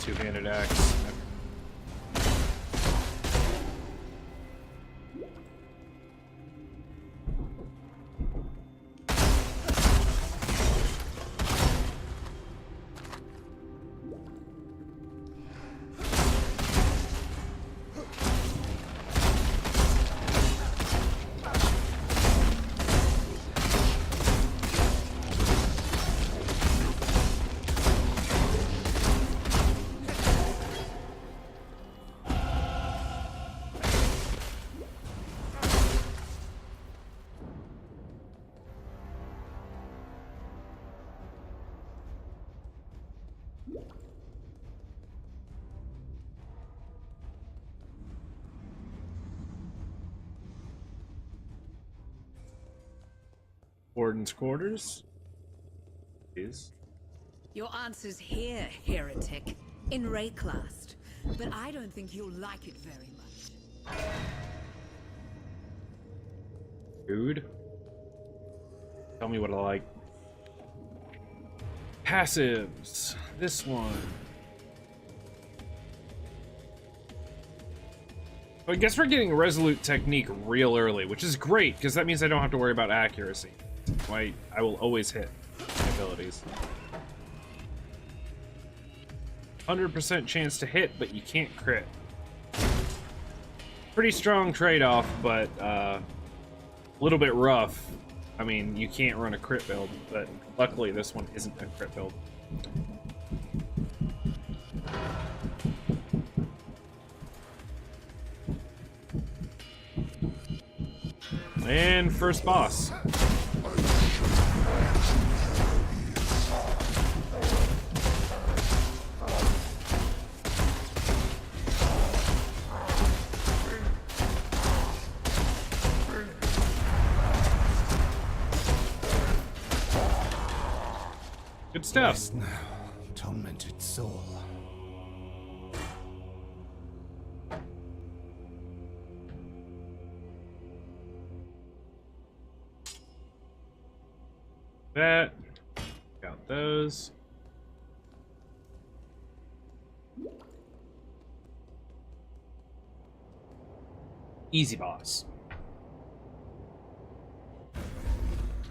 Two-handed axe. Warden's quarters. Please. Your answer's here, heretic. In Rayclast. But I don't think you'll like it very much. Food. Tell me what I like. Passives. This one. So I guess we're getting Resolute Technique real early, which is great, because that means I don't have to worry about accuracy. I will always hit my abilities. 100% chance to hit, but you can't crit. Pretty strong trade-off, but a little bit rough. I mean, you can't run a crit build, but luckily this one isn't a crit build. And first boss. Good stuff. Rest now, tormented soul. That. Got those. Easy boss.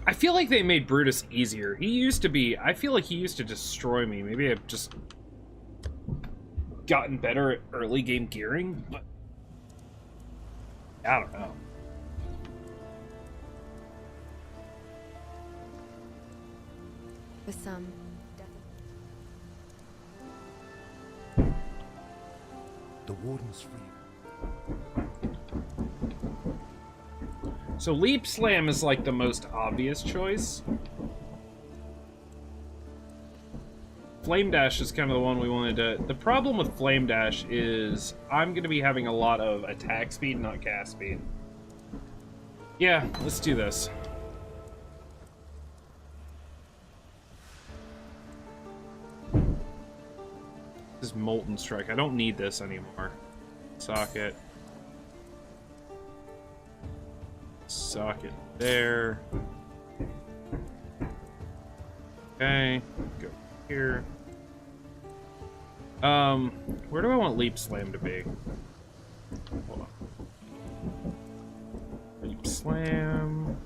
I feel like they made Brutus easier. He used to be... I feel like he used to destroy me. Maybe I've just gotten better at early game gearing, but... I don't know. For some, The warden's free. So Leap Slam is like the most obvious choice. Flame Dash is kind of the one we wanted to... The problem with Flame Dash is I'm going to be having a lot of attack speed, not cast speed. Yeah, let's do this. This is Molten Strike. I don't need this anymore. Socket. Socket there. Okay, go here. Where do I want Leap Slam to be? Hold on. Leap Slam.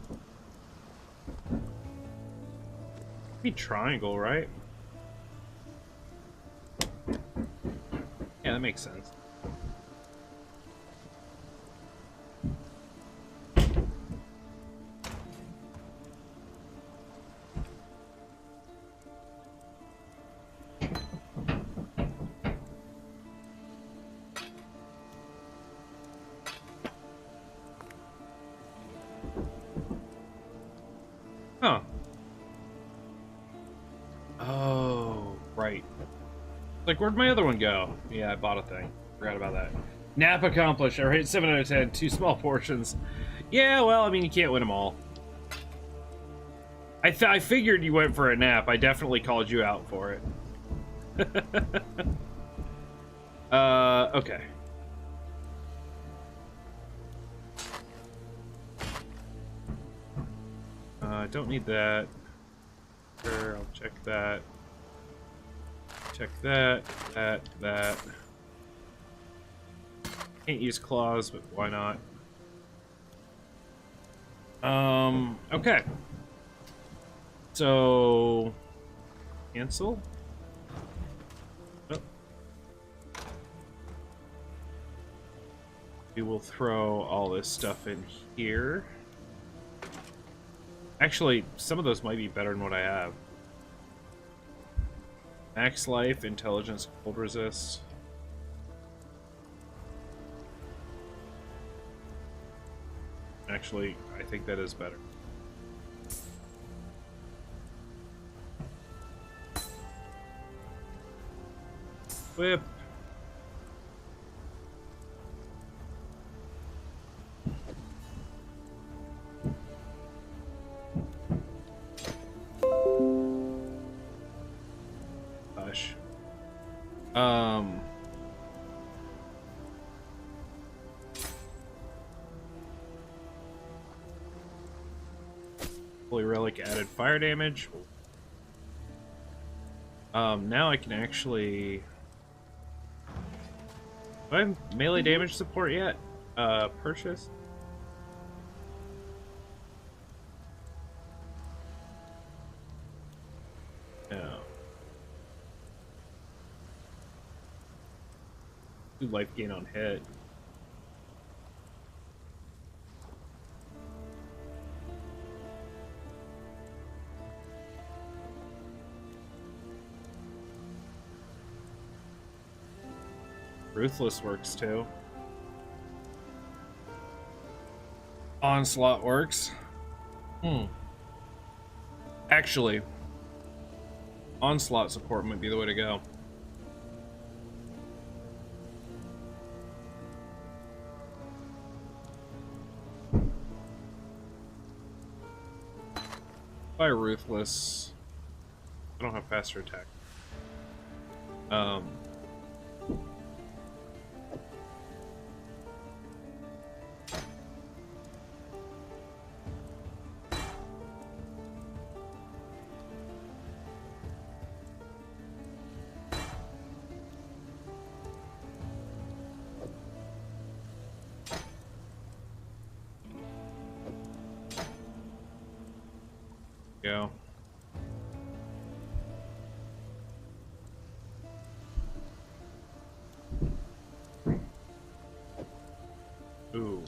Be triangle, right? Yeah, that makes sense. Huh. Oh, right. Like, where'd my other one go? Yeah, I bought a thing. Forgot about that. Nap accomplished. I rate 7 out of 10. 2 small portions. Yeah, well, I mean, you can't win them all. I figured you went for a nap. I definitely called you out for it. Okay. I don't need that. Sure, I'll check that. Check that, that. Can't use claws, but why not? Okay. So... Cancel? Oh. We will throw all this stuff in here. Actually, some of those might be better than what I have. Max life, intelligence, cold resist. Actually, I think that is better. Whip. Holy Relic added fire damage. Now I can actually... Do I have melee damage support yet? Purchase? No. Do life gain on hit. Ruthless works too. Onslaught works. Actually, Onslaught support might be the way to go. By Ruthless. I don't have faster attack. Go. Ooh.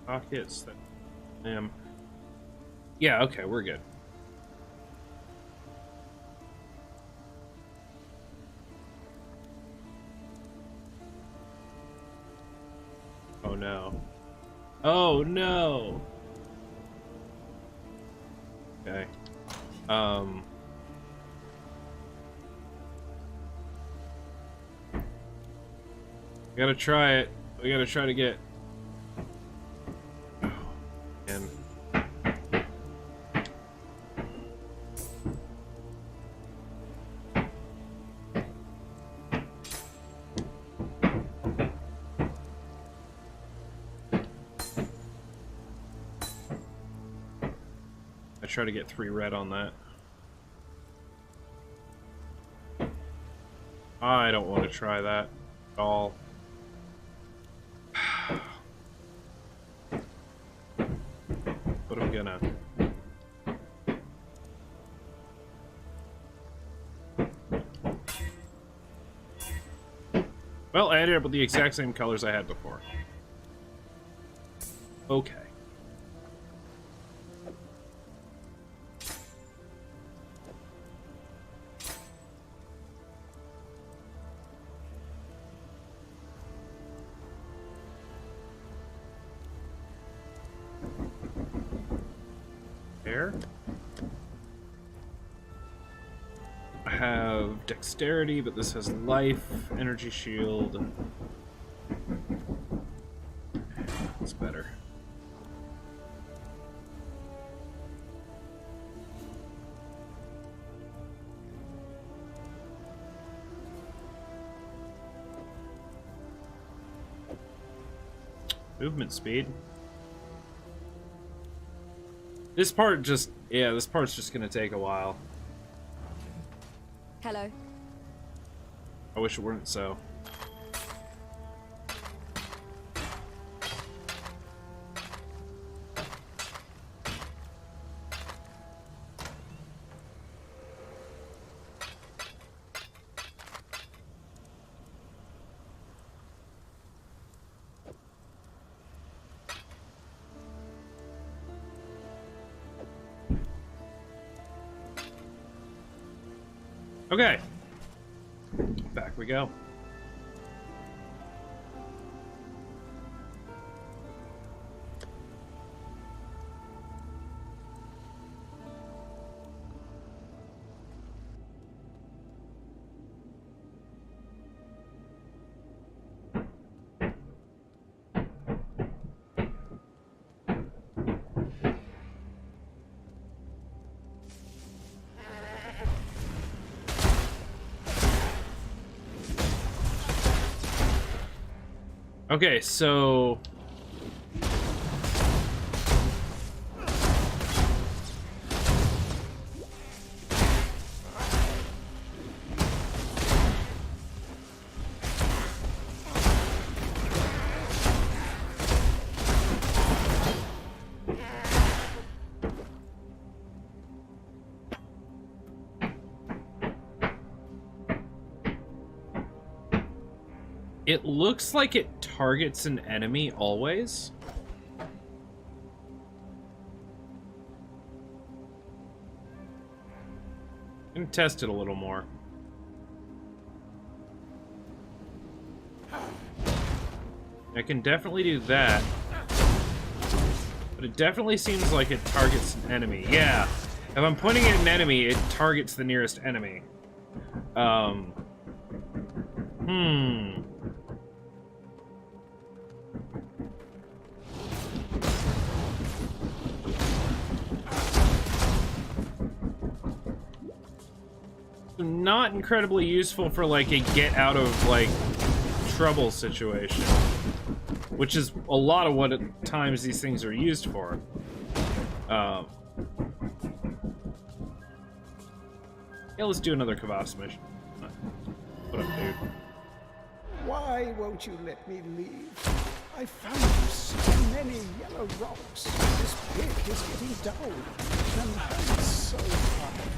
Sockets that yeah, okay, we're good. Oh no. Oh no. Okay. We gotta try it. We gotta try to get. Oh, man. I try to get 3 red on that. I don't want to try that at all. But I'm gonna. Well, I ended up with the exact same colors I had before. Okay. I have dexterity, but this has life, energy shield. It's better. Movement speed. This part just, yeah, this part's just gonna take a while. Hello. I wish it weren't so. Okay. Back we go. Okay, so It looks like it targets an enemy always. I'm gonna test it a little more. I can definitely do that. But it definitely seems like it targets an enemy. Yeah. If I'm pointing at an enemy, it targets the nearest enemy. Not incredibly useful for like a get out of like trouble situation, which is a lot of what at times these things are used for. Yeah, let's do another Kvass mission. What up, dude? Why won't you let me leave? I found so many yellow rocks. This pit is getting dull and I'm so tired.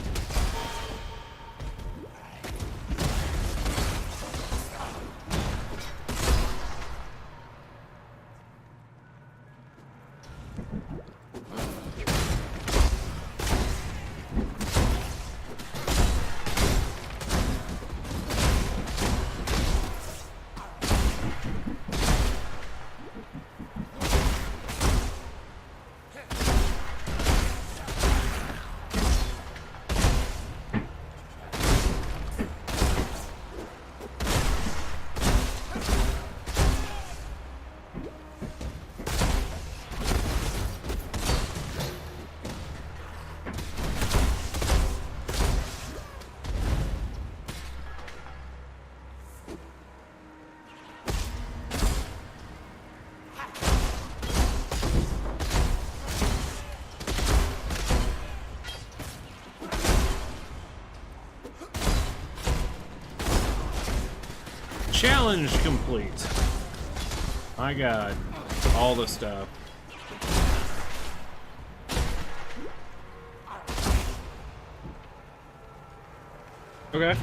Challenge complete. My god. All the stuff. Okay.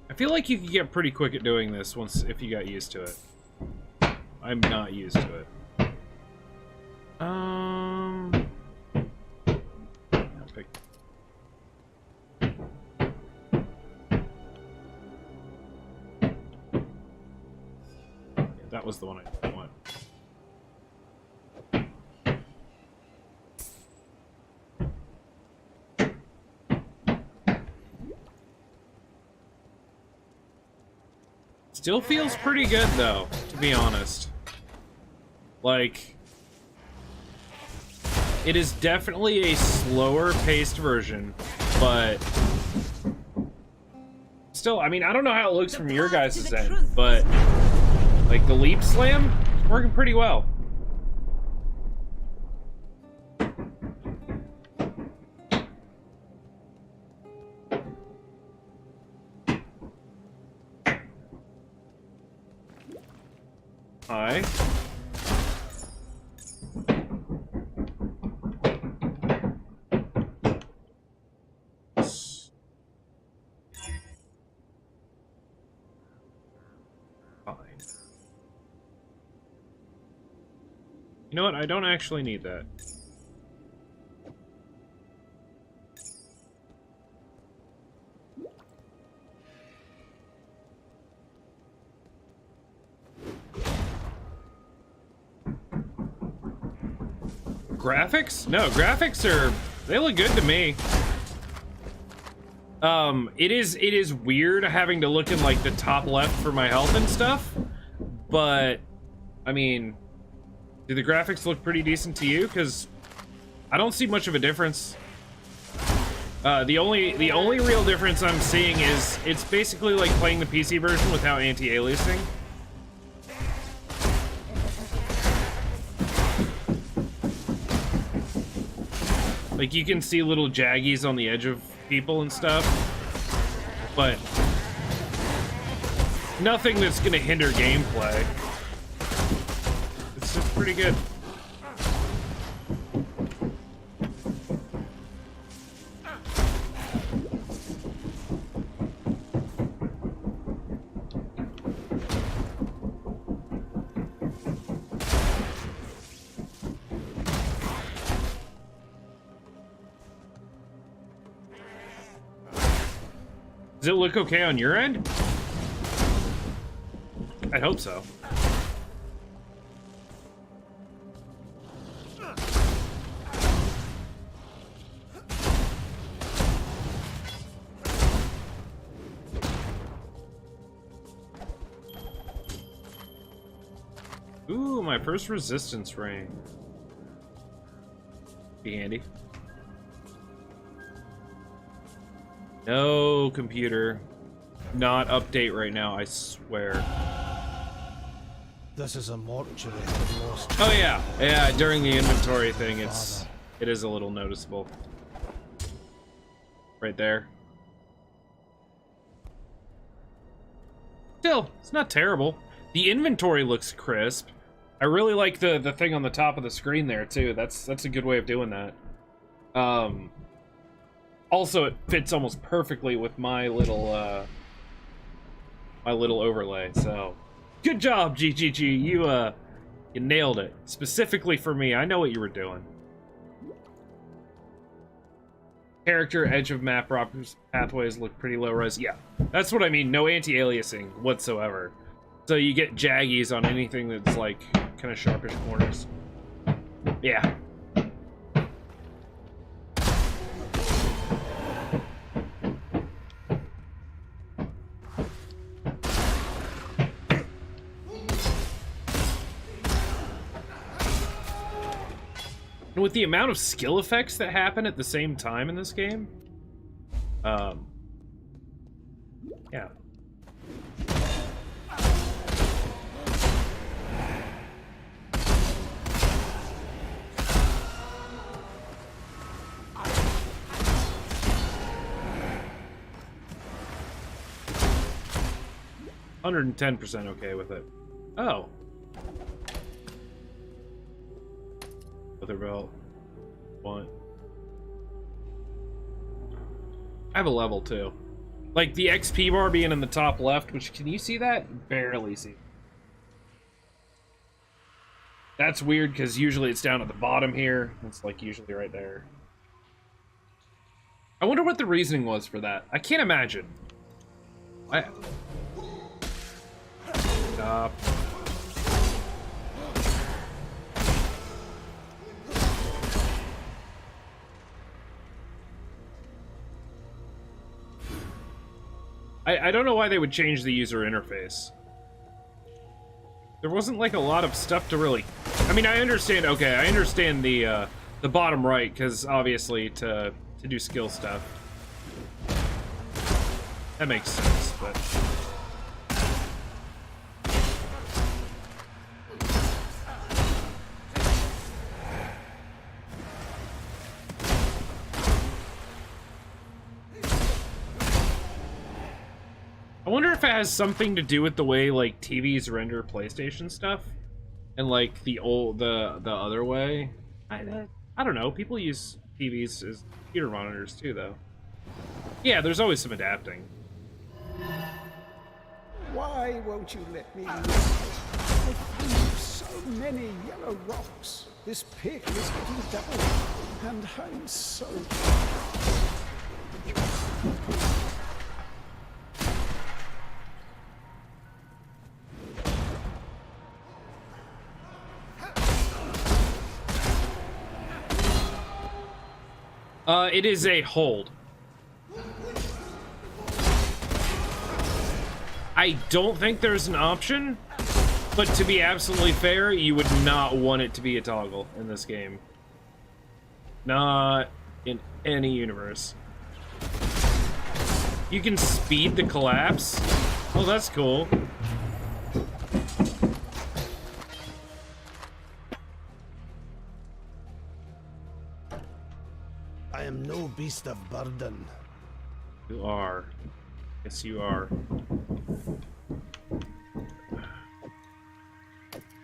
I feel like you could get pretty quick at doing this once if you got used to it. I'm not used to it. I'll pick. Yeah, that was the one I didn't want. Still feels pretty good, though, to be honest. Like, it is definitely a slower-paced version, but still, I mean, I don't know how it looks from your guys' end, but like the leap slam, working pretty well. Hi. Fine. You know what? I don't actually need that. Graphics? No, graphics are, they look good to me. It is weird having to look in like the top left for my health and stuff, but I mean, do the graphics look pretty decent to you? Because I don't see much of a difference. The only real difference I'm seeing is it's basically like playing the PC version without anti-aliasing. Like, you can see little jaggies on the edge of people and stuff, but nothing that's gonna hinder gameplay. It's just pretty good. Does it look okay on your end? I hope so. Ooh, my first resistance ring. Be handy. No, computer. Not update right now, I swear. This is a mortuary of lost. Oh yeah, yeah. During the inventory thing, it is a little noticeable. Right there. Still, it's not terrible. The inventory looks crisp. I really like the thing on the top of the screen there too. That's a good way of doing that. Also, it fits almost perfectly with my little overlay. So, good job, GGG. You nailed it. Specifically for me, I know what you were doing. Character, edge of map, pathways look pretty low res. Yeah, that's what I mean. No anti-aliasing whatsoever. So you get jaggies on anything that's like kind of sharpish corners. Yeah. And with the amount of skill effects that happen at the same time in this game, yeah. $110% okay with it. Oh. Leather belt. One. I have a level too. Like the XP bar being in the top left, which can you see that? Barely see. That's weird because usually it's down at the bottom here. It's like usually right there. I wonder what the reasoning was for that. I can't imagine. Stop. I don't know why they would change the user interface. There wasn't like a lot of stuff to really... I mean, I understand, okay, I understand the bottom right, because obviously to do skill stuff. That makes sense, but... I wonder if it has something to do with the way like TVs render PlayStation stuff, and like the other way. I don't know. People use TVs as computer monitors too, though. Yeah, there's always some adapting. Why won't you let me live? I found so many yellow rocks. This pit is getting dull, and I'm so... It is a hold. I don't think there's an option, but to be absolutely fair, you would not want it to be a toggle in this game. Not in any universe. You can speed the collapse? Oh, that's cool. I am no beast of burden. You are. Yes, you are.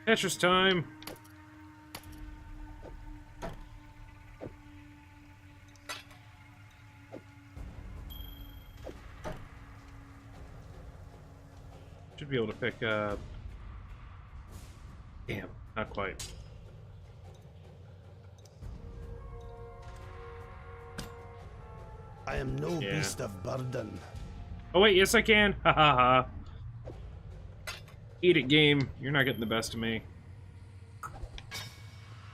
Tetris time. Should be able to pick up. Damn, not quite. I am no beast of burden. Oh wait, yes I can. Ha ha ha. Eat it, game. You're not getting the best of me.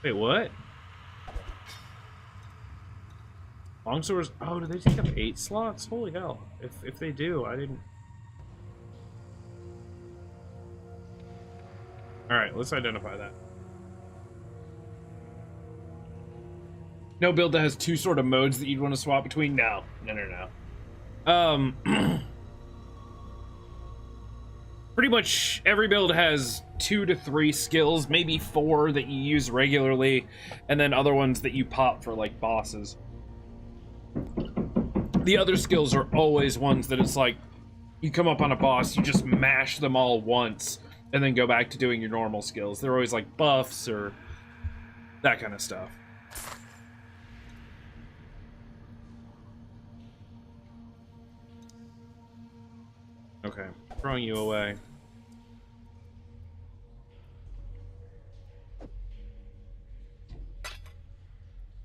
Wait, what? Longswords? Oh, do they take up 8 slots? Holy hell! If they do, I didn't. All right, let's identify that. No build that has 2 sort of modes that you'd want to swap between. No. Pretty much every build has 2 to 3 skills, maybe 4 that you use regularly, and then other ones that you pop for like bosses. The other skills are always ones that it's like you come up on a boss, you just mash them all once, and then go back to doing your normal skills. They're always like buffs or that kind of stuff. Okay, throwing you away.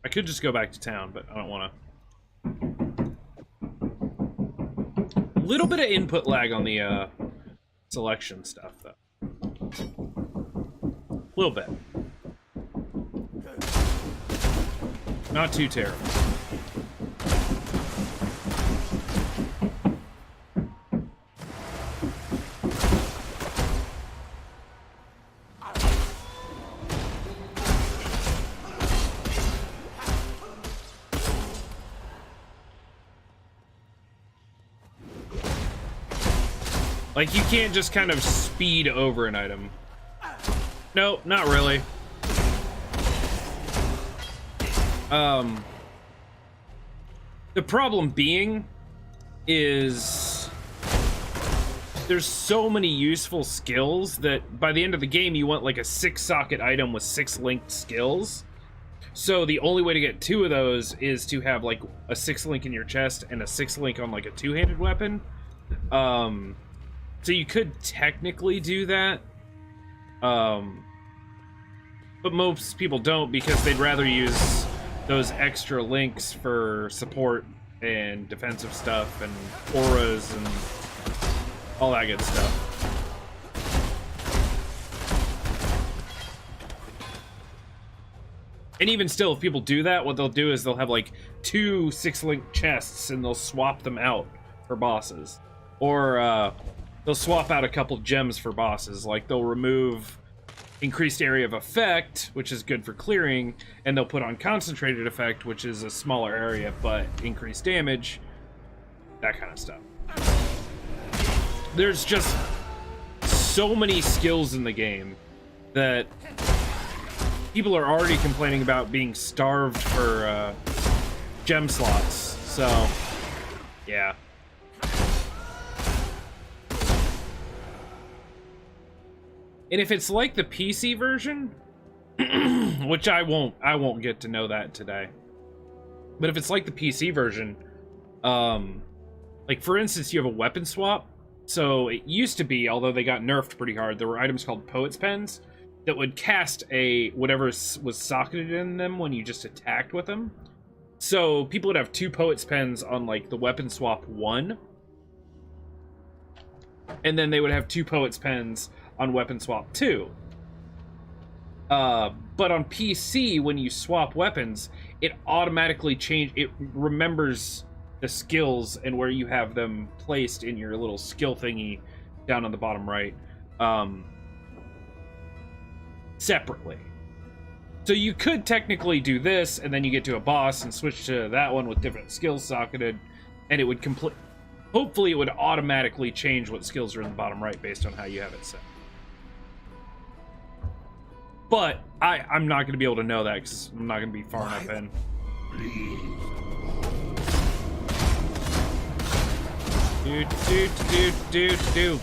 I could just go back to town, but I don't want to. A little bit of input lag on the selection stuff, though. A little bit. Not too terrible. Like, you can't just kind of speed over an item. No, not really. The problem being is there's so many useful skills that by the end of the game you want like a 6-socket item with 6 linked skills. So the only way to get 2 of those is to have like a 6 link in your chest and a 6 link on like a 2-handed weapon. So you could technically do that, but most people don't because they'd rather use those extra links for support and defensive stuff and auras and all that good stuff. And even still, if people do that, what they'll do is they'll have like 2 6-link chests and they'll swap them out for bosses. Or, they'll swap out a couple gems for bosses. Like, they'll remove increased area of effect, which is good for clearing, and they'll put on concentrated effect, which is a smaller area but increased damage. That kind of stuff. There's just so many skills in the game that people are already complaining about being starved for gem slots. So, yeah. And if it's like the PC version, which I won't get to know that today. But if it's like the PC version, like for instance, you have a weapon swap. So it used to be, although they got nerfed pretty hard, there were items called Poet's Pens that would cast a whatever was socketed in them when you just attacked with them. So people would have 2 Poet's Pens on like the weapon swap 1. And then they would have 2 Poet's Pens on weapon swap 2. But on PC, when you swap weapons, it automatically it remembers the skills and where you have them placed in your little skill thingy down on the bottom right, separately. So you could technically do this, and then you get to a boss and switch to that one with different skills socketed, and it would Hopefully it would automatically change what skills are in the bottom right based on how you have it set. But I'm not going to be able to know that because I'm not going to be far enough in.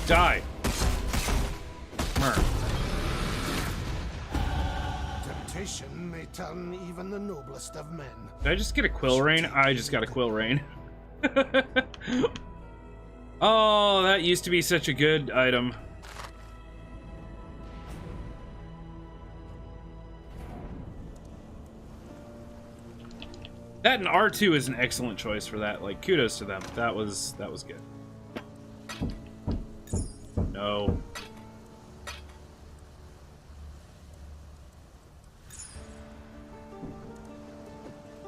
Die. Murr. Temptation may turn even the noblest of men. Did I just get a quill rain? I just got a quill rain. Oh, that used to be such a good item. That and R2 is an excellent choice for that. Like, kudos to them. That was good. No.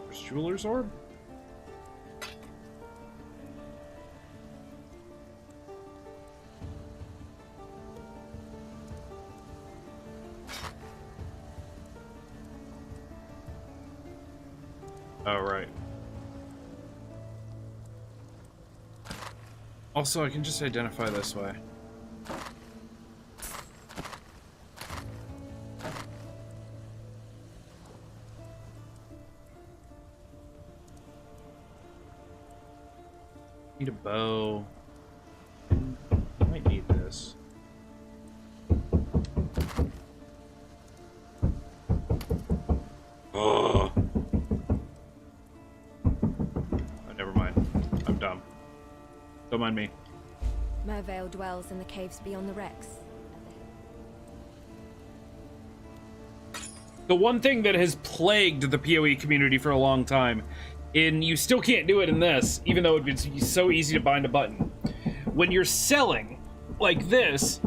There's Jeweler's Orb? Oh, right. Also, I can just identify this way. Need a bow. I might need this. Oh. Don't mind me. Mervale dwells in the caves beyond the wrecks. The one thing that has plagued the PoE community for a long time, and you still can't do it in this, even though it's so easy to bind a button. When you're selling like this,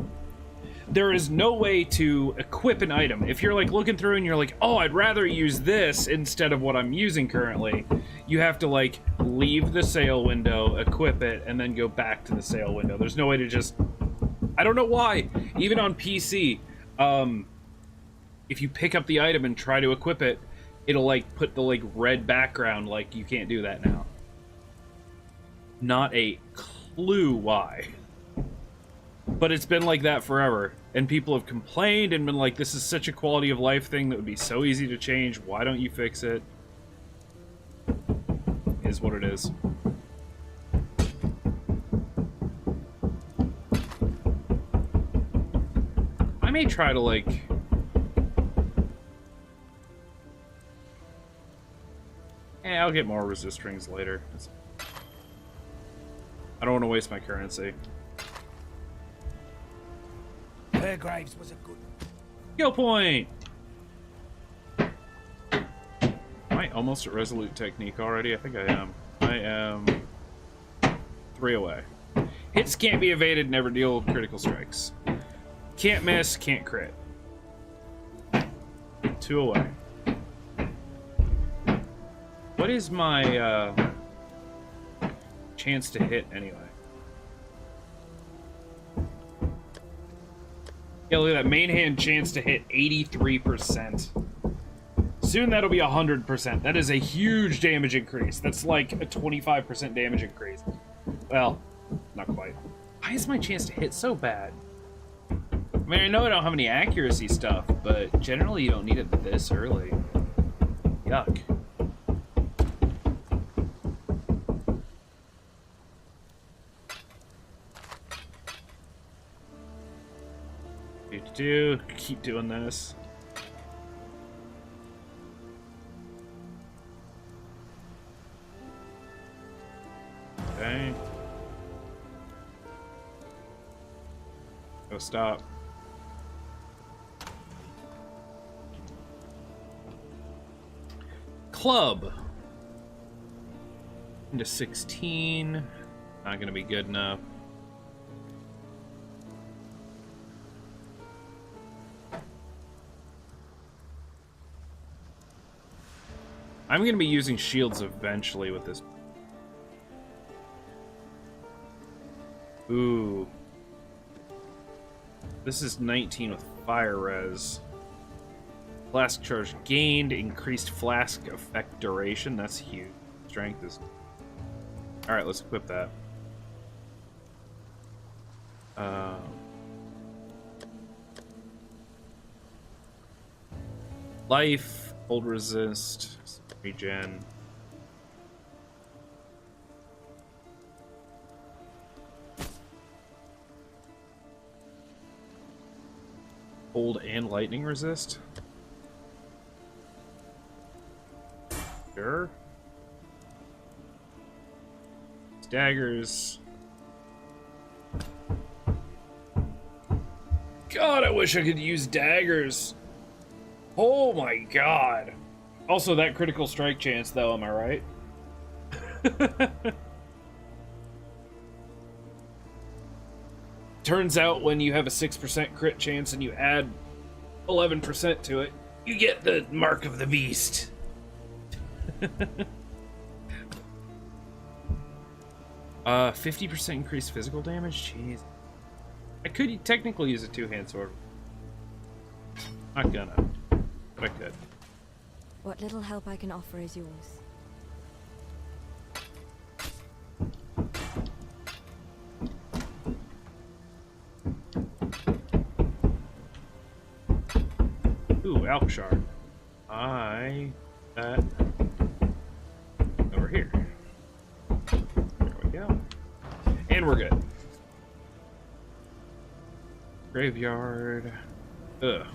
there is no way to equip an item. If you're like looking through and you're like, oh, I'd rather use this instead of what I'm using currently, you have to like leave the sale window, equip it, and then go back to the sale window. There's no way to just, I don't know why. Even on PC, if you pick up the item and try to equip it, it'll like put the like red background, like you can't do that now. Not a clue why. But it's been like that forever, and people have complained and been like, this is such a quality of life thing that would be so easy to change, why don't you fix it? Is what it is. I may try to like... I'll get more resist rings later. I don't want to waste my currency. Graves was a good Skill point! Am I almost at Resolute Technique already? I think I am. I am 3 away. Hits can't be evaded, never deal critical strikes. Can't miss, can't crit. 2 away. What is my chance to hit anyway? Yeah, look at that. Main hand chance to hit 83%. Soon that'll be 100%. That is a huge damage increase. That's like a 25% damage increase. Well, not quite. Why is my chance to hit so bad? I mean, I know I don't have any accuracy stuff, but generally you don't need it this early. Yuck. Keep doing this. Okay. Go stop. Club. Into 16. Not gonna be good enough. I'm going to be using shields eventually with this. Ooh. This is 19 with fire res. Flask charge gained, increased flask effect duration. That's huge. Strength is... Alright, let's equip that. Life, hold resist, regen. Hold and lightning resist. Sure. Daggers. God, I wish I could use daggers. Oh my god. Also, that critical strike chance, though, am I right? Turns out when you have a 6% crit chance and you add 11% to it, you get the mark of the beast. 50% increased physical damage? Jeez. I could technically use a two-hand sword. Not gonna, but I could. What little help I can offer is yours. Ooh, Alp Shard. That over here. There we go. And we're good. Graveyard. Ugh.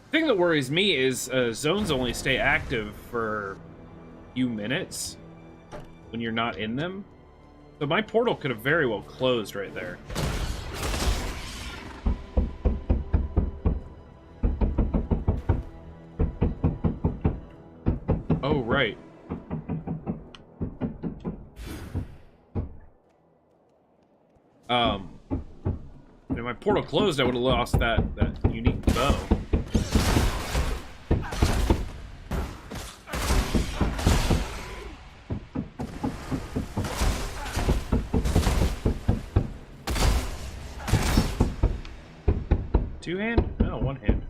The thing that worries me is zones only stay active for a few minutes when you're not in them. So my portal could have very well closed right there. Oh, right. If my portal closed, I would have lost that unique bow. Two hand? No, one hand.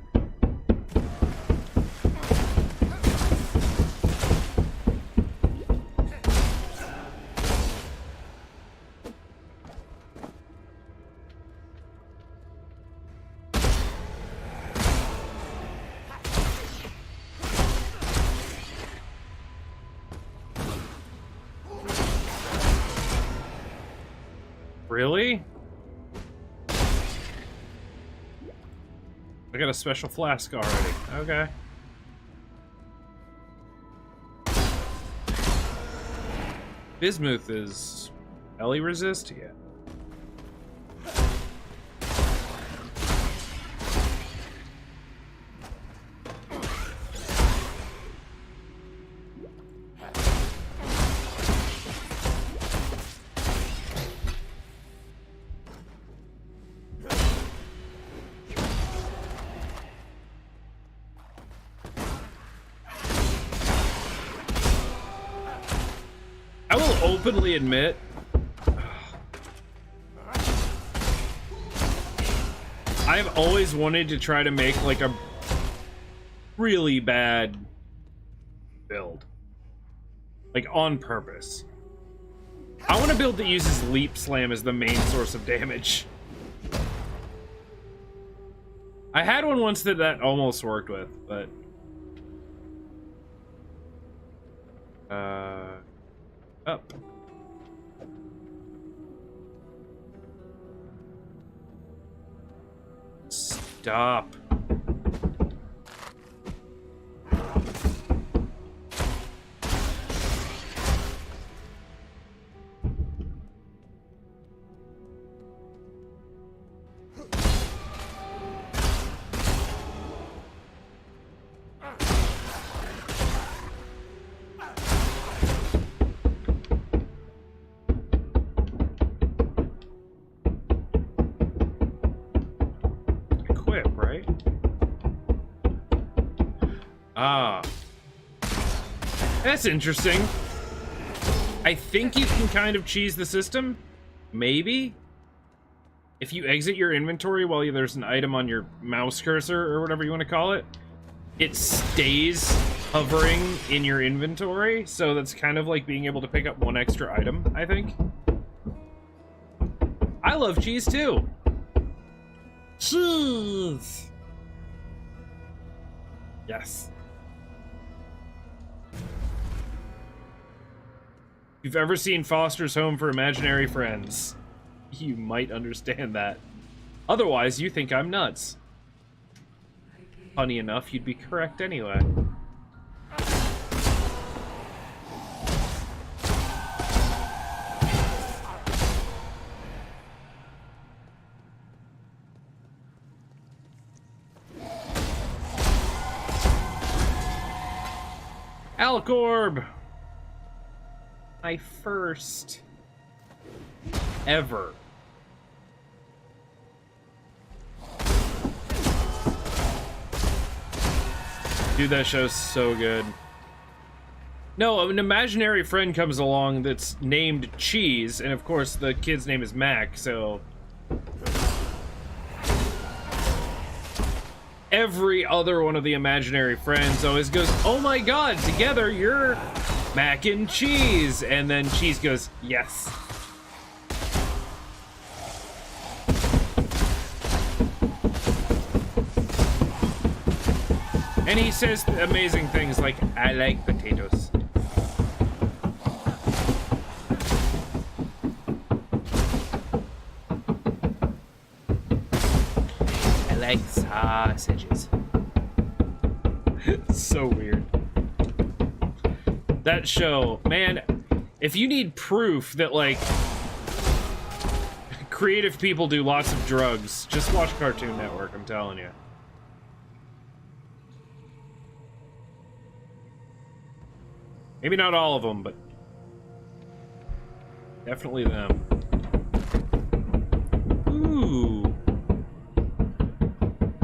Really? I got a special flask already. Okay. Bismuth is Ellie resist? Yeah. I will openly admit, I've always wanted to try to make like a really bad build. Like on purpose. I want a build that uses Leap Slam as the main source of damage. I had one once that almost worked with, but up. Stop. Ah. That's interesting. I think you can kind of cheese the system. Maybe. If you exit your inventory while there's an item on your mouse cursor, or whatever you want to call it, it stays hovering in your inventory. So that's kind of like being able to pick up one extra item, I think. I love cheese too. Cheese. Yes. If you've ever seen Foster's Home for Imaginary Friends, you might understand that. Otherwise, you think I'm nuts. Funny enough, you'd be correct anyway. Alcorb! My first ever. Dude, that show's so good. No, an imaginary friend comes along that's named Cheese, and of course the kid's name is Mac, so... Every other one of the imaginary friends always goes, oh my god, together you're Mac and Cheese! And then Cheese goes, yes. And he says amazing things like, I like potatoes. I like sausages. So weird. That show, man, if you need proof that, like, creative people do lots of drugs, just watch Cartoon Network, I'm telling you. Maybe not all of them, but definitely them. Ooh.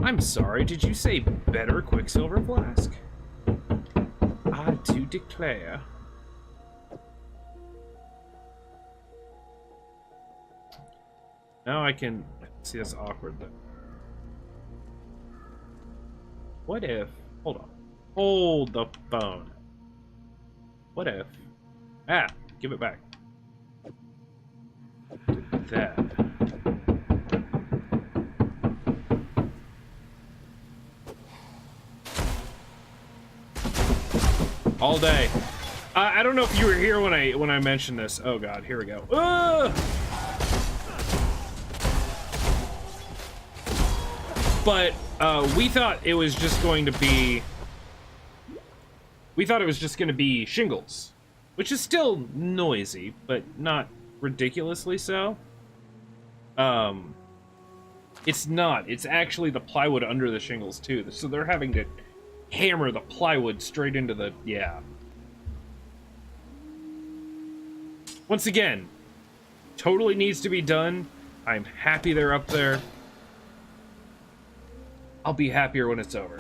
I'm sorry, did you say better Quicksilver Flask? I do declare. Now I can see that's awkward though. What if, hold on, hold the phone. What if, give it back. That. All day. I don't know if you were here when I mentioned this. Oh god, here we go. But we thought it was just going to be. We thought it was just going to be shingles, which is still noisy, but not ridiculously so. It's not. It's actually the plywood under the shingles too. So they're having to hammer the plywood straight into the, yeah. Once again, totally needs to be done. I'm happy they're up there. I'll be happier when it's over.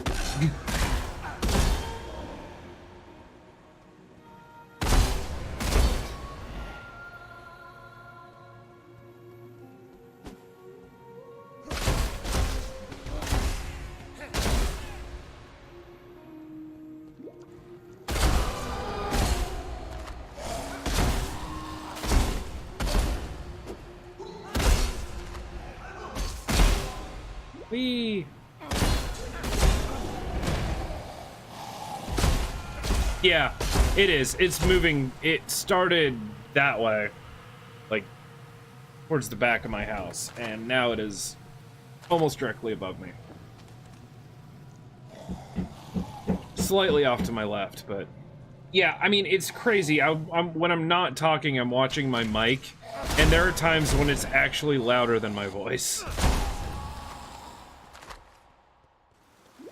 Yeah, it is. It's moving. It started that way, like towards the back of my house, and now it is almost directly above me. Slightly off to my left, but yeah, I mean, it's crazy. When I'm not talking, I'm watching my mic, and there are times when it's actually louder than my voice.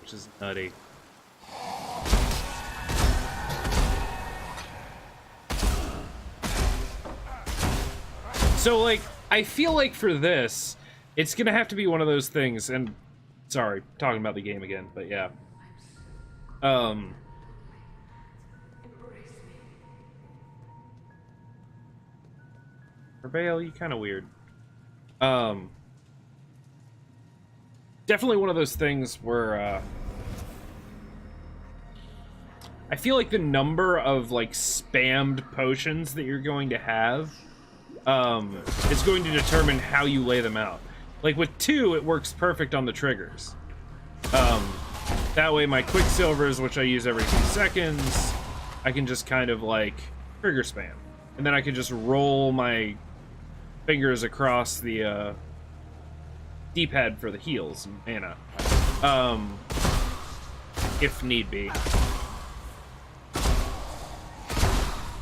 Which is nutty. So, like, I feel like for this, it's gonna have to be one of those things, and sorry, talking about the game again, but yeah. Prevail, you kind of weird. Definitely one of those things where, I feel like the number of, like, spammed potions that you're going to have is going to determine how you lay them out. Like with 2, it works perfect on the triggers. That way my Quicksilvers, which I use every few seconds, I can just kind of like trigger spam. And then I can just roll my fingers across the D-pad for the heals and mana. If need be.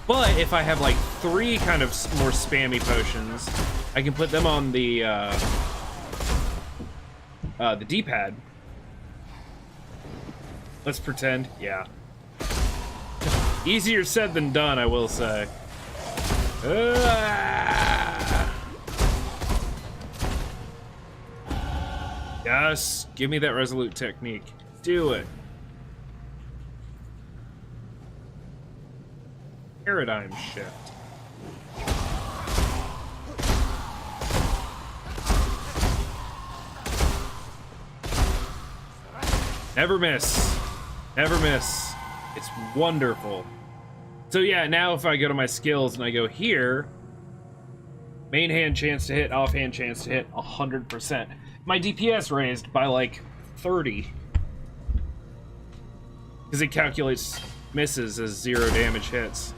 But if I have like 3 kind of more spammy potions, I can put them on the D-pad. Let's pretend, yeah. Easier said than done, I will say. Yes, give me that resolute technique. Do it. Paradigm shift. Never miss. Never miss. It's wonderful. So yeah, now if I go to my skills and I go here, main hand chance to hit, offhand chance to hit, 100%. My DPS raised by like 30. Because it calculates misses as 0 damage hits.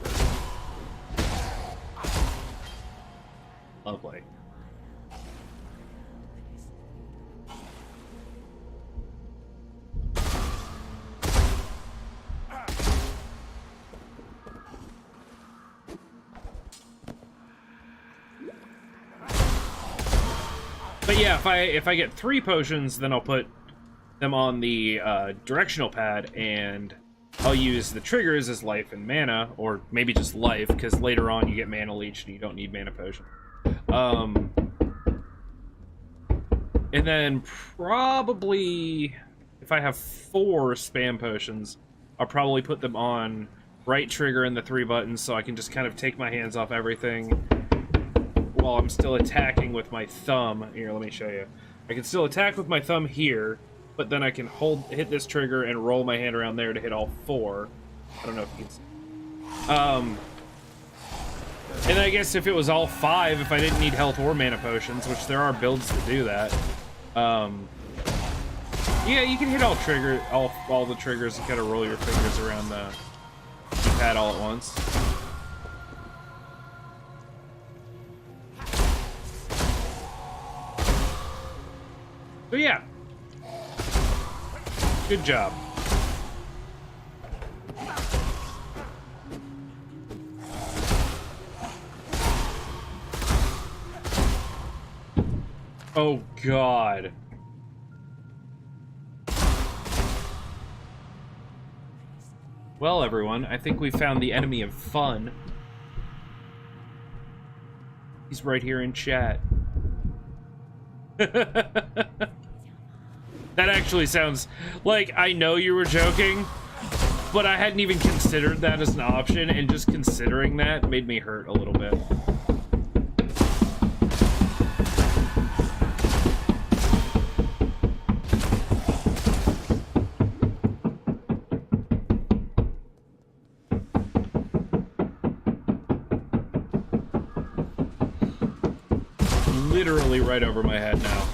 Lovely. But yeah, if I get 3 potions, then I'll put them on the directional pad, and I'll use the triggers as life and mana, or maybe just life, because later on you get mana leech and you don't need mana potion. And then probably, if I have 4 spam potions, I'll probably put them on right trigger and the 3 buttons, so I can just kind of take my hands off everything while I'm still attacking with my thumb. Here, let me show you. I can still attack with my thumb here, but then I can hit this trigger and roll my hand around there to hit all 4. I don't know if you can see. And I guess if it was all 5, if I didn't need health or mana potions, which there are builds to do that, yeah, you can hit all the triggers and kind of roll your fingers around the pad all at once. So yeah, good job. Oh God. Well, everyone, I think we found the enemy of fun. He's right here in chat. That actually sounds like, I know you were joking, but I hadn't even considered that as an option, and just considering that made me hurt a little bit. Literally right over my head now.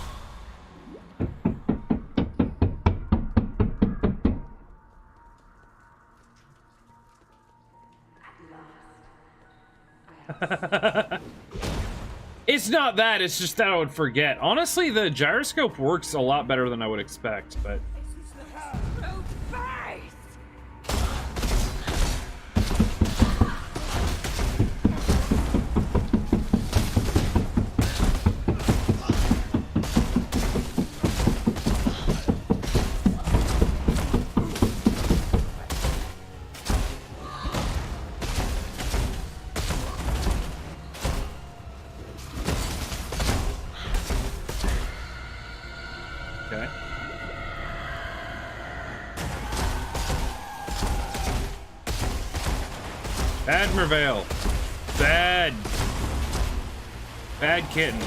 It's not that, it's just that I would forget. Honestly, the gyroscope works a lot better than I would expect, but... Okay. Bad Mervale. Bad. Bad kitten.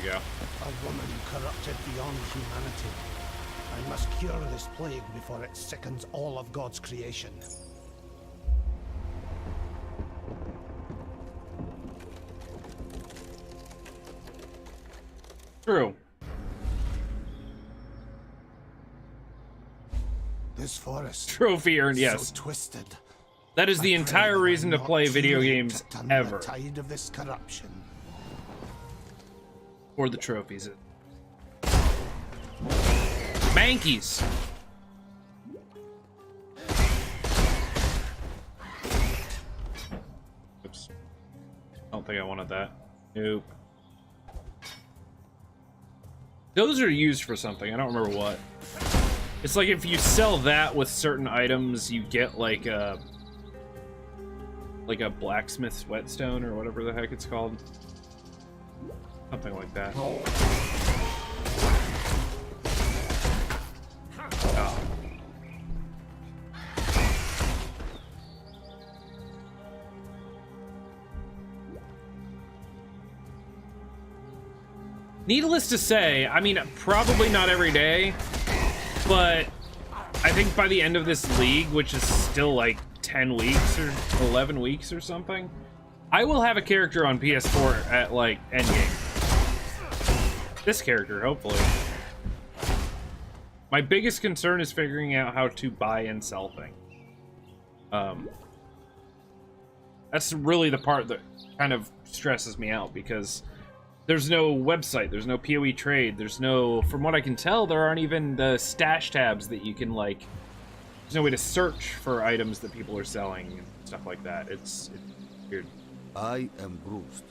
go. A woman corrupted beyond humanity. I must cure this plague before it sickens all of God's creation. True. This forest. Trophy earned, yes. So twisted. That is the I pray entire that reason I'm to not play too video late games to turn ever. The tide of this corruption. For the trophies. Mankeys. Oops. I don't think I wanted that. Nope. Those are used for something. I don't remember what. It's like if you sell that with certain items, you get like a blacksmith's whetstone or whatever the heck it's called. Something like that. Oh. Needless to say, I mean, probably not every day, but I think by the end of this league, which is still like 10 weeks or 11 weeks or something, I will have a character on PS4 at like endgame. This character, hopefully. My biggest concern is figuring out how to buy and sell things. That's really the part that kind of stresses me out, because there's no website, there's no PoE trade, there's no, from what I can tell, there aren't even the stash tabs that you can like, there's no way to search for items that people are selling and stuff like that. It's weird. I am bruised.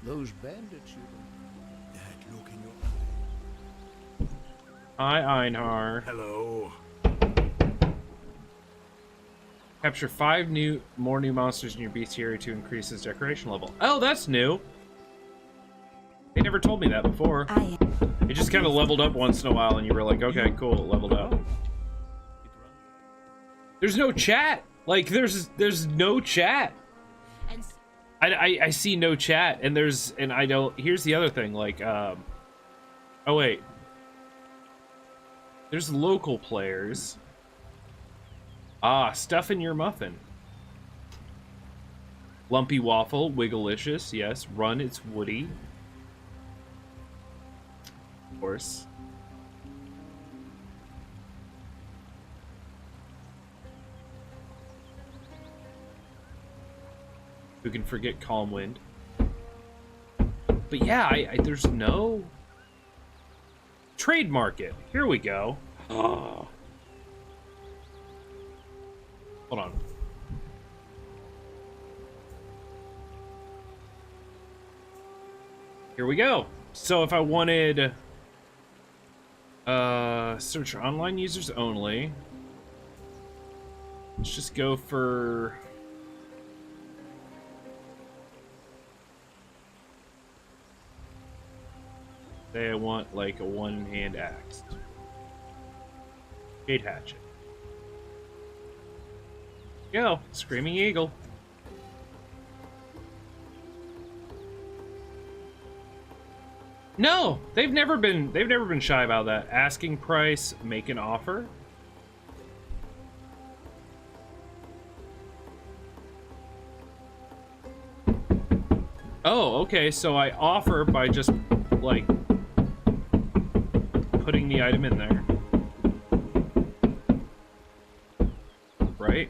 Those bandits you that look in your eye. Hi, Einhar. Hello. Capture 5 more new monsters in your bestiary to increase his decoration level. Oh, that's new. They never told me that before. It just kind of leveled up once in a while, and you were like, okay, cool, it leveled up. There's no chat. Like, there's no chat. I see no chat, and I don't. Here's the other thing. Like, oh wait. There's local players. Ah, stuff in your muffin. Lumpy waffle, wigglelicious, yes. Run, it's woody. Of course. Who can forget Calm Wind? But yeah, there's no trade market. Here we go. Oh. Hold on. Here we go. So if I wanted search for online users only, let's just go for say I want like a one-hand axe. Jade hatchet. Go, Screaming Eagle. No, they've never been shy about that. Asking price, make an offer. Oh, okay, so I offer by just like putting the item in there. Right?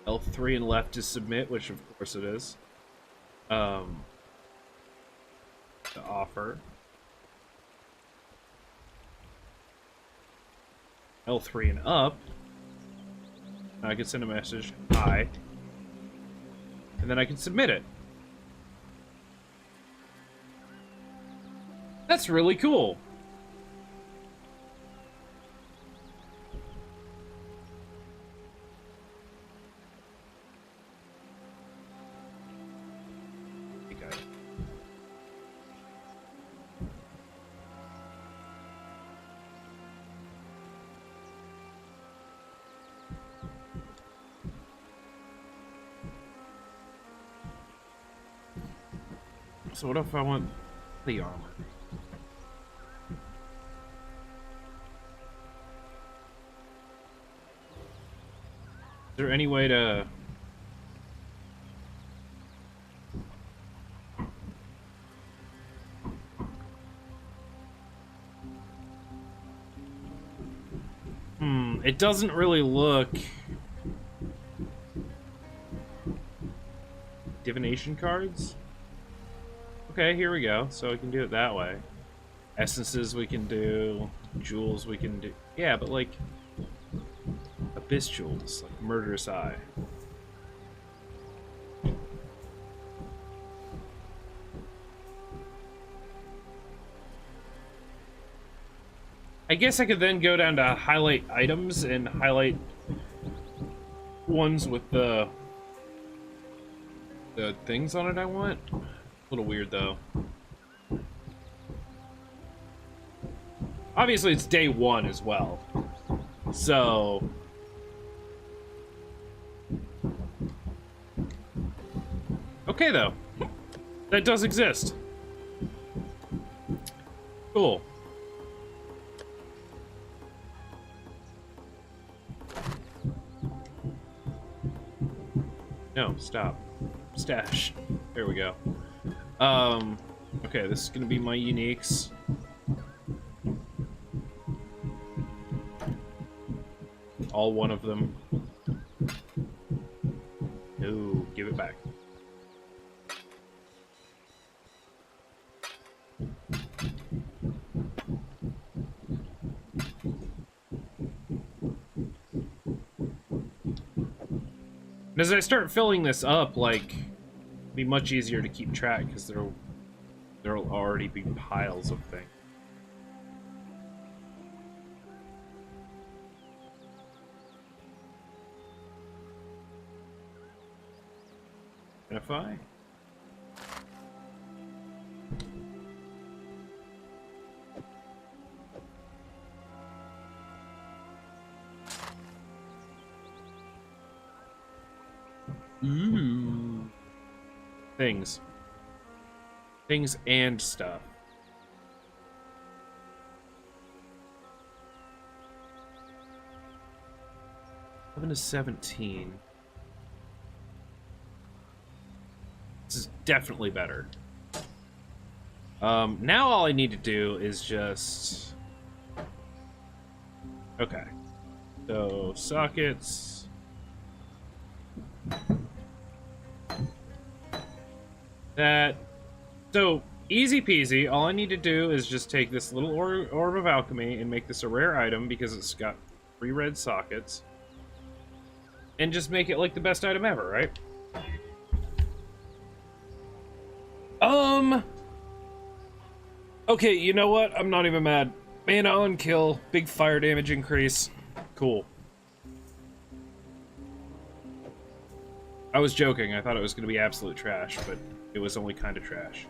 L3 and left is submit, which of course it is. The offer. L3 and up. Now I can send a message, hi. And then I can submit it. That's really cool. So what if I want the armor? Is there any way to... It doesn't really look... Divination cards? Okay, here we go. So we can do it that way. Essences we can do. Jewels we can do. Yeah, but like... Abyss jewels, like Murderous Eye. I guess I could then go down to highlight items and highlight ones with the things on it I want. A little weird though. Obviously it's day one as well. So okay though. That does exist. Cool. No, stop. Stash. There we go. Okay, this is gonna be my uniques. All one of them. No, give it back. And as I start filling this up, like, it'll be much easier to keep track because there'll already be piles of things. Identify. Ooh. Things. Things and stuff. 11 to 17. This is definitely better. Now all I need to do is just... Okay. So, sockets... That... So, easy peasy. All I need to do is just take this little orb of alchemy and make this a rare item because it's got 3 red sockets. And just make it like the best item ever, right? Okay, you know what? I'm not even mad. Mana on kill, big fire damage increase. Cool. I was joking. I thought it was going to be absolute trash, but it was only kind of trash.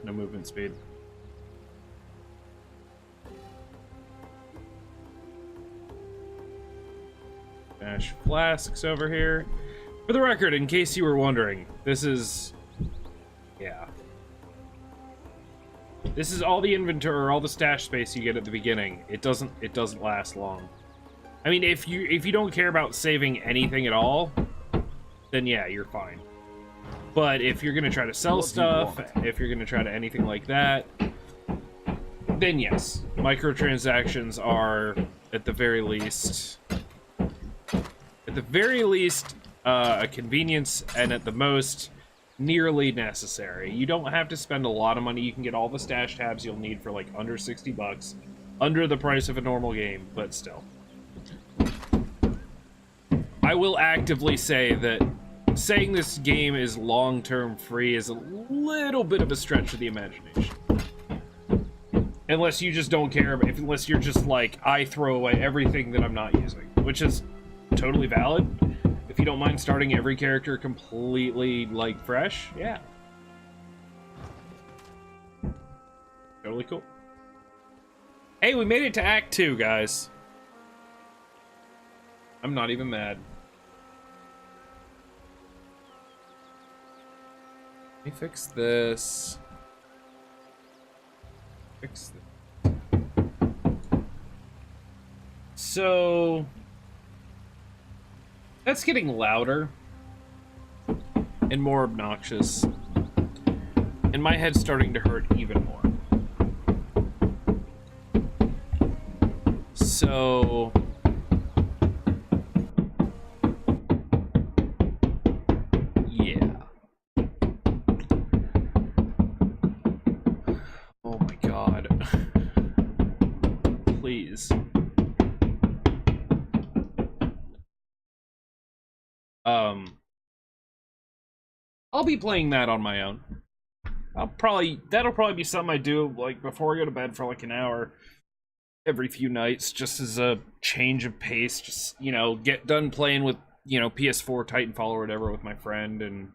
No movement speed. Dash flasks over here. For the record, in case you were wondering, this is... Yeah. This is all the inventory, or all the stash space you get at the beginning. It doesn't last long. I mean, if you don't care about saving anything at all, then yeah, you're fine. But if you're gonna try to sell stuff, if you're gonna try to anything like that, then yes, microtransactions are at the very least a convenience, and at the most nearly necessary. You don't have to spend a lot of money. You can get all the stash tabs you'll need for like under 60 bucks, under the price of a normal game, but still. I will actively say that saying this game is long-term free is a little bit of a stretch of the imagination. Unless you just don't care, unless you're just like, I throw away everything that I'm not using, which is totally valid. If you don't mind starting every character completely, like, fresh, yeah. Totally cool. Hey, we made it to Act 2, guys. I'm not even mad. Let me fix this. Fix this. So... that's getting louder. And more obnoxious. And my head's starting to hurt even more. So... yeah. Oh my god. Please. I'll be playing that on my own. That'll probably be something I do, like, before I go to bed for like an hour every few nights, just as a change of pace. Just, you know, get done playing with, you know, PS4 Titanfall or whatever with my friend, and,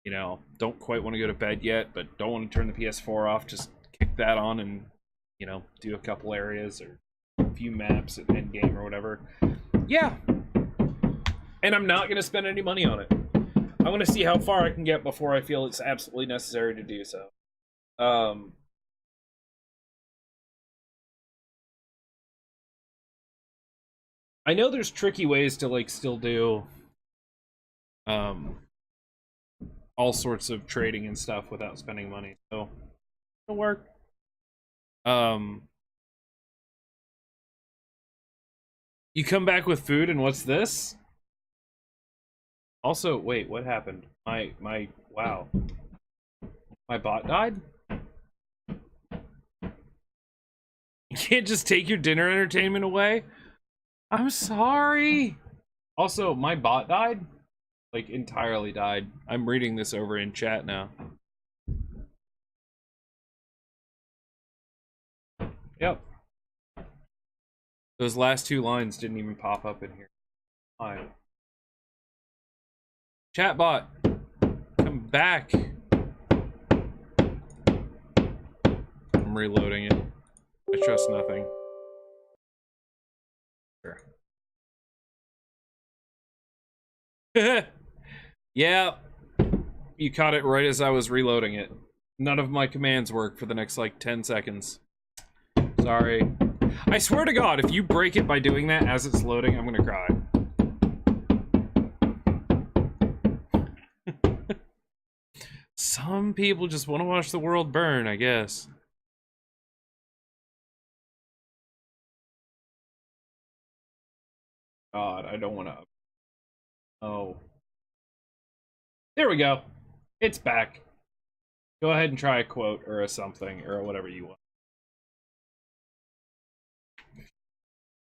you know, don't quite want to go to bed yet, but don't want to turn the PS4 off. Just kick that on and, you know, do a couple areas or a few maps at endgame or whatever. Yeah. And I'm not going to spend any money on it. I want to see how far I can get before I feel it's absolutely necessary to do so. I know there's tricky ways to, like, still do all sorts of trading and stuff without spending money, so it'll work. You come back with food, and what's this? Also, wait, what happened? Wow. My bot died? You can't just take your dinner entertainment away? I'm sorry! Also, my bot died? Like, entirely died. I'm reading this over in chat now. Yep. Those last two lines didn't even pop up in here. Why? Chatbot, come back. I'm reloading it. I trust nothing. Sure. Yeah, you caught it right as I was reloading it. None of my commands work for the next, like, 10 seconds. Sorry. I swear to God, if you break it by doing that as it's loading, I'm gonna cry. Some people just want to watch the world burn, I guess. God, I don't want to... oh. There we go. It's back. Go ahead and try a quote or a something or whatever you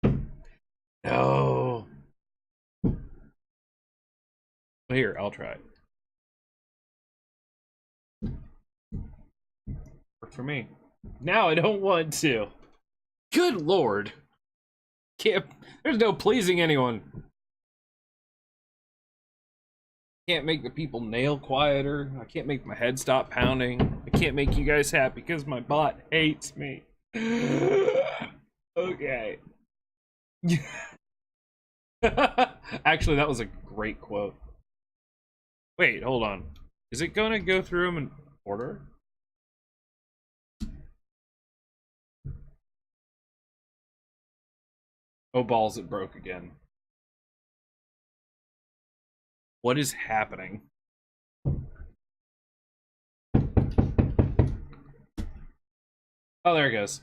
want. No. Here, I'll try it. Worked for me. Now I don't want to. Good lord. Can't, there's no pleasing anyone. Can't make the people nail quieter. I can't make my head stop pounding. I can't make you guys happy because my bot hates me. Okay. Actually, that was a great quote. Wait, hold on. Is it gonna go through them in order? Oh, balls, it broke again. What is happening? Oh, there it goes.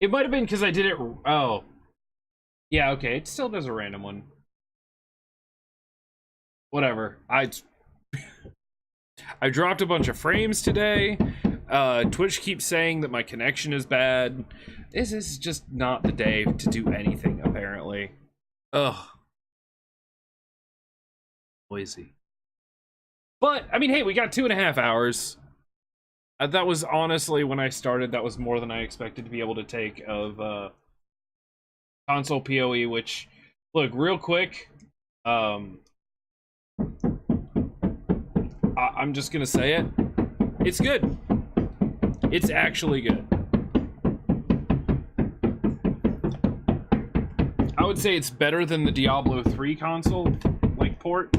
It might have been because I did it... oh. Yeah, okay. It still does a random one. Whatever. I dropped a bunch of frames today. Twitch keeps saying that my connection is bad. This is just not the day to do anything, apparently. Ugh. Noisy. But, I mean, hey, we got 2.5 hours. That was honestly, when I started, that was more than I expected to be able to take of console PoE, which, look, real quick, I'm just gonna say it. It's good. It's actually good. would say it's better than the Diablo 3 console, like, port,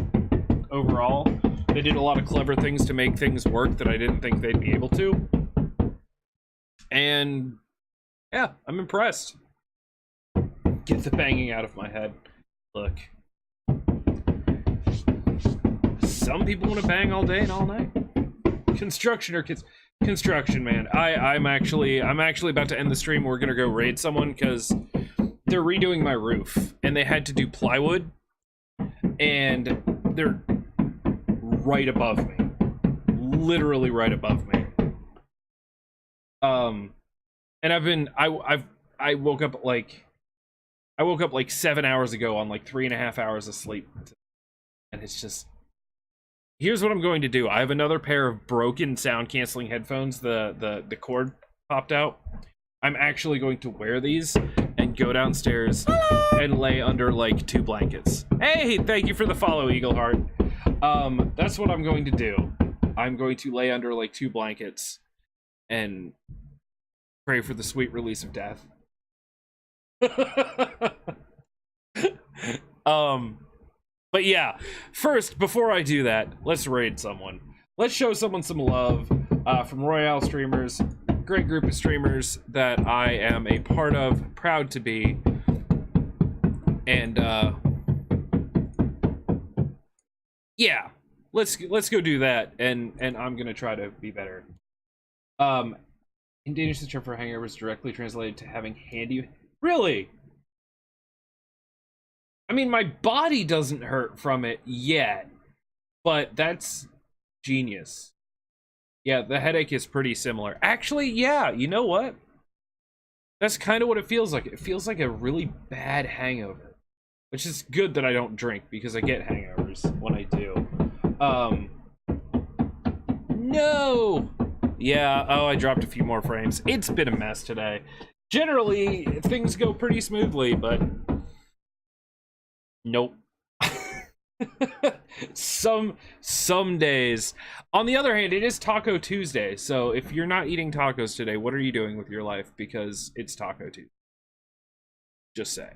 overall. They did a lot of clever things to make things work that I didn't think they'd be able to. And, yeah, I'm impressed. Get the banging out of my head. Look. Some people want to bang all day and all night. Construction or kids. Construction, man. I'm actually about to end the stream. We're gonna go raid someone because they're redoing my roof and they had to do plywood and they're right above me, literally right above me. And I woke up like 7 hours ago on like 3.5 hours of sleep, and it's just. Here's what I'm going to do. I have another pair of broken sound canceling headphones. The cord popped out. I'm actually going to wear these and go downstairs and lay under like 2 blankets. Hey, thank you for the follow, Eagleheart. That's what I'm going to do. I'm going to lay under like 2 blankets and pray for the sweet release of death. But yeah, first, before I do that, let's raid someone. Let's show someone some love from Royale Streamers. Great group of streamers that I am a part of, proud to be. And yeah, let's go do that. And I'm gonna try to be better. In Danish, the term for hangover is directly translated to having handy. Really? I mean, my body doesn't hurt from it yet, but that's genius. Yeah, the headache is pretty similar. Actually, yeah, you know what? That's kind of what it feels like. It feels like a really bad hangover, which is good that I don't drink because I get hangovers when I do. No! Yeah, oh, I dropped a few more frames. It's been a mess today. Generally, things go pretty smoothly, but... Nope. Some days. On the other hand, it is Taco Tuesday, so if you're not eating tacos today, what are you doing with your life? Because it's Taco Tuesday. Just saying.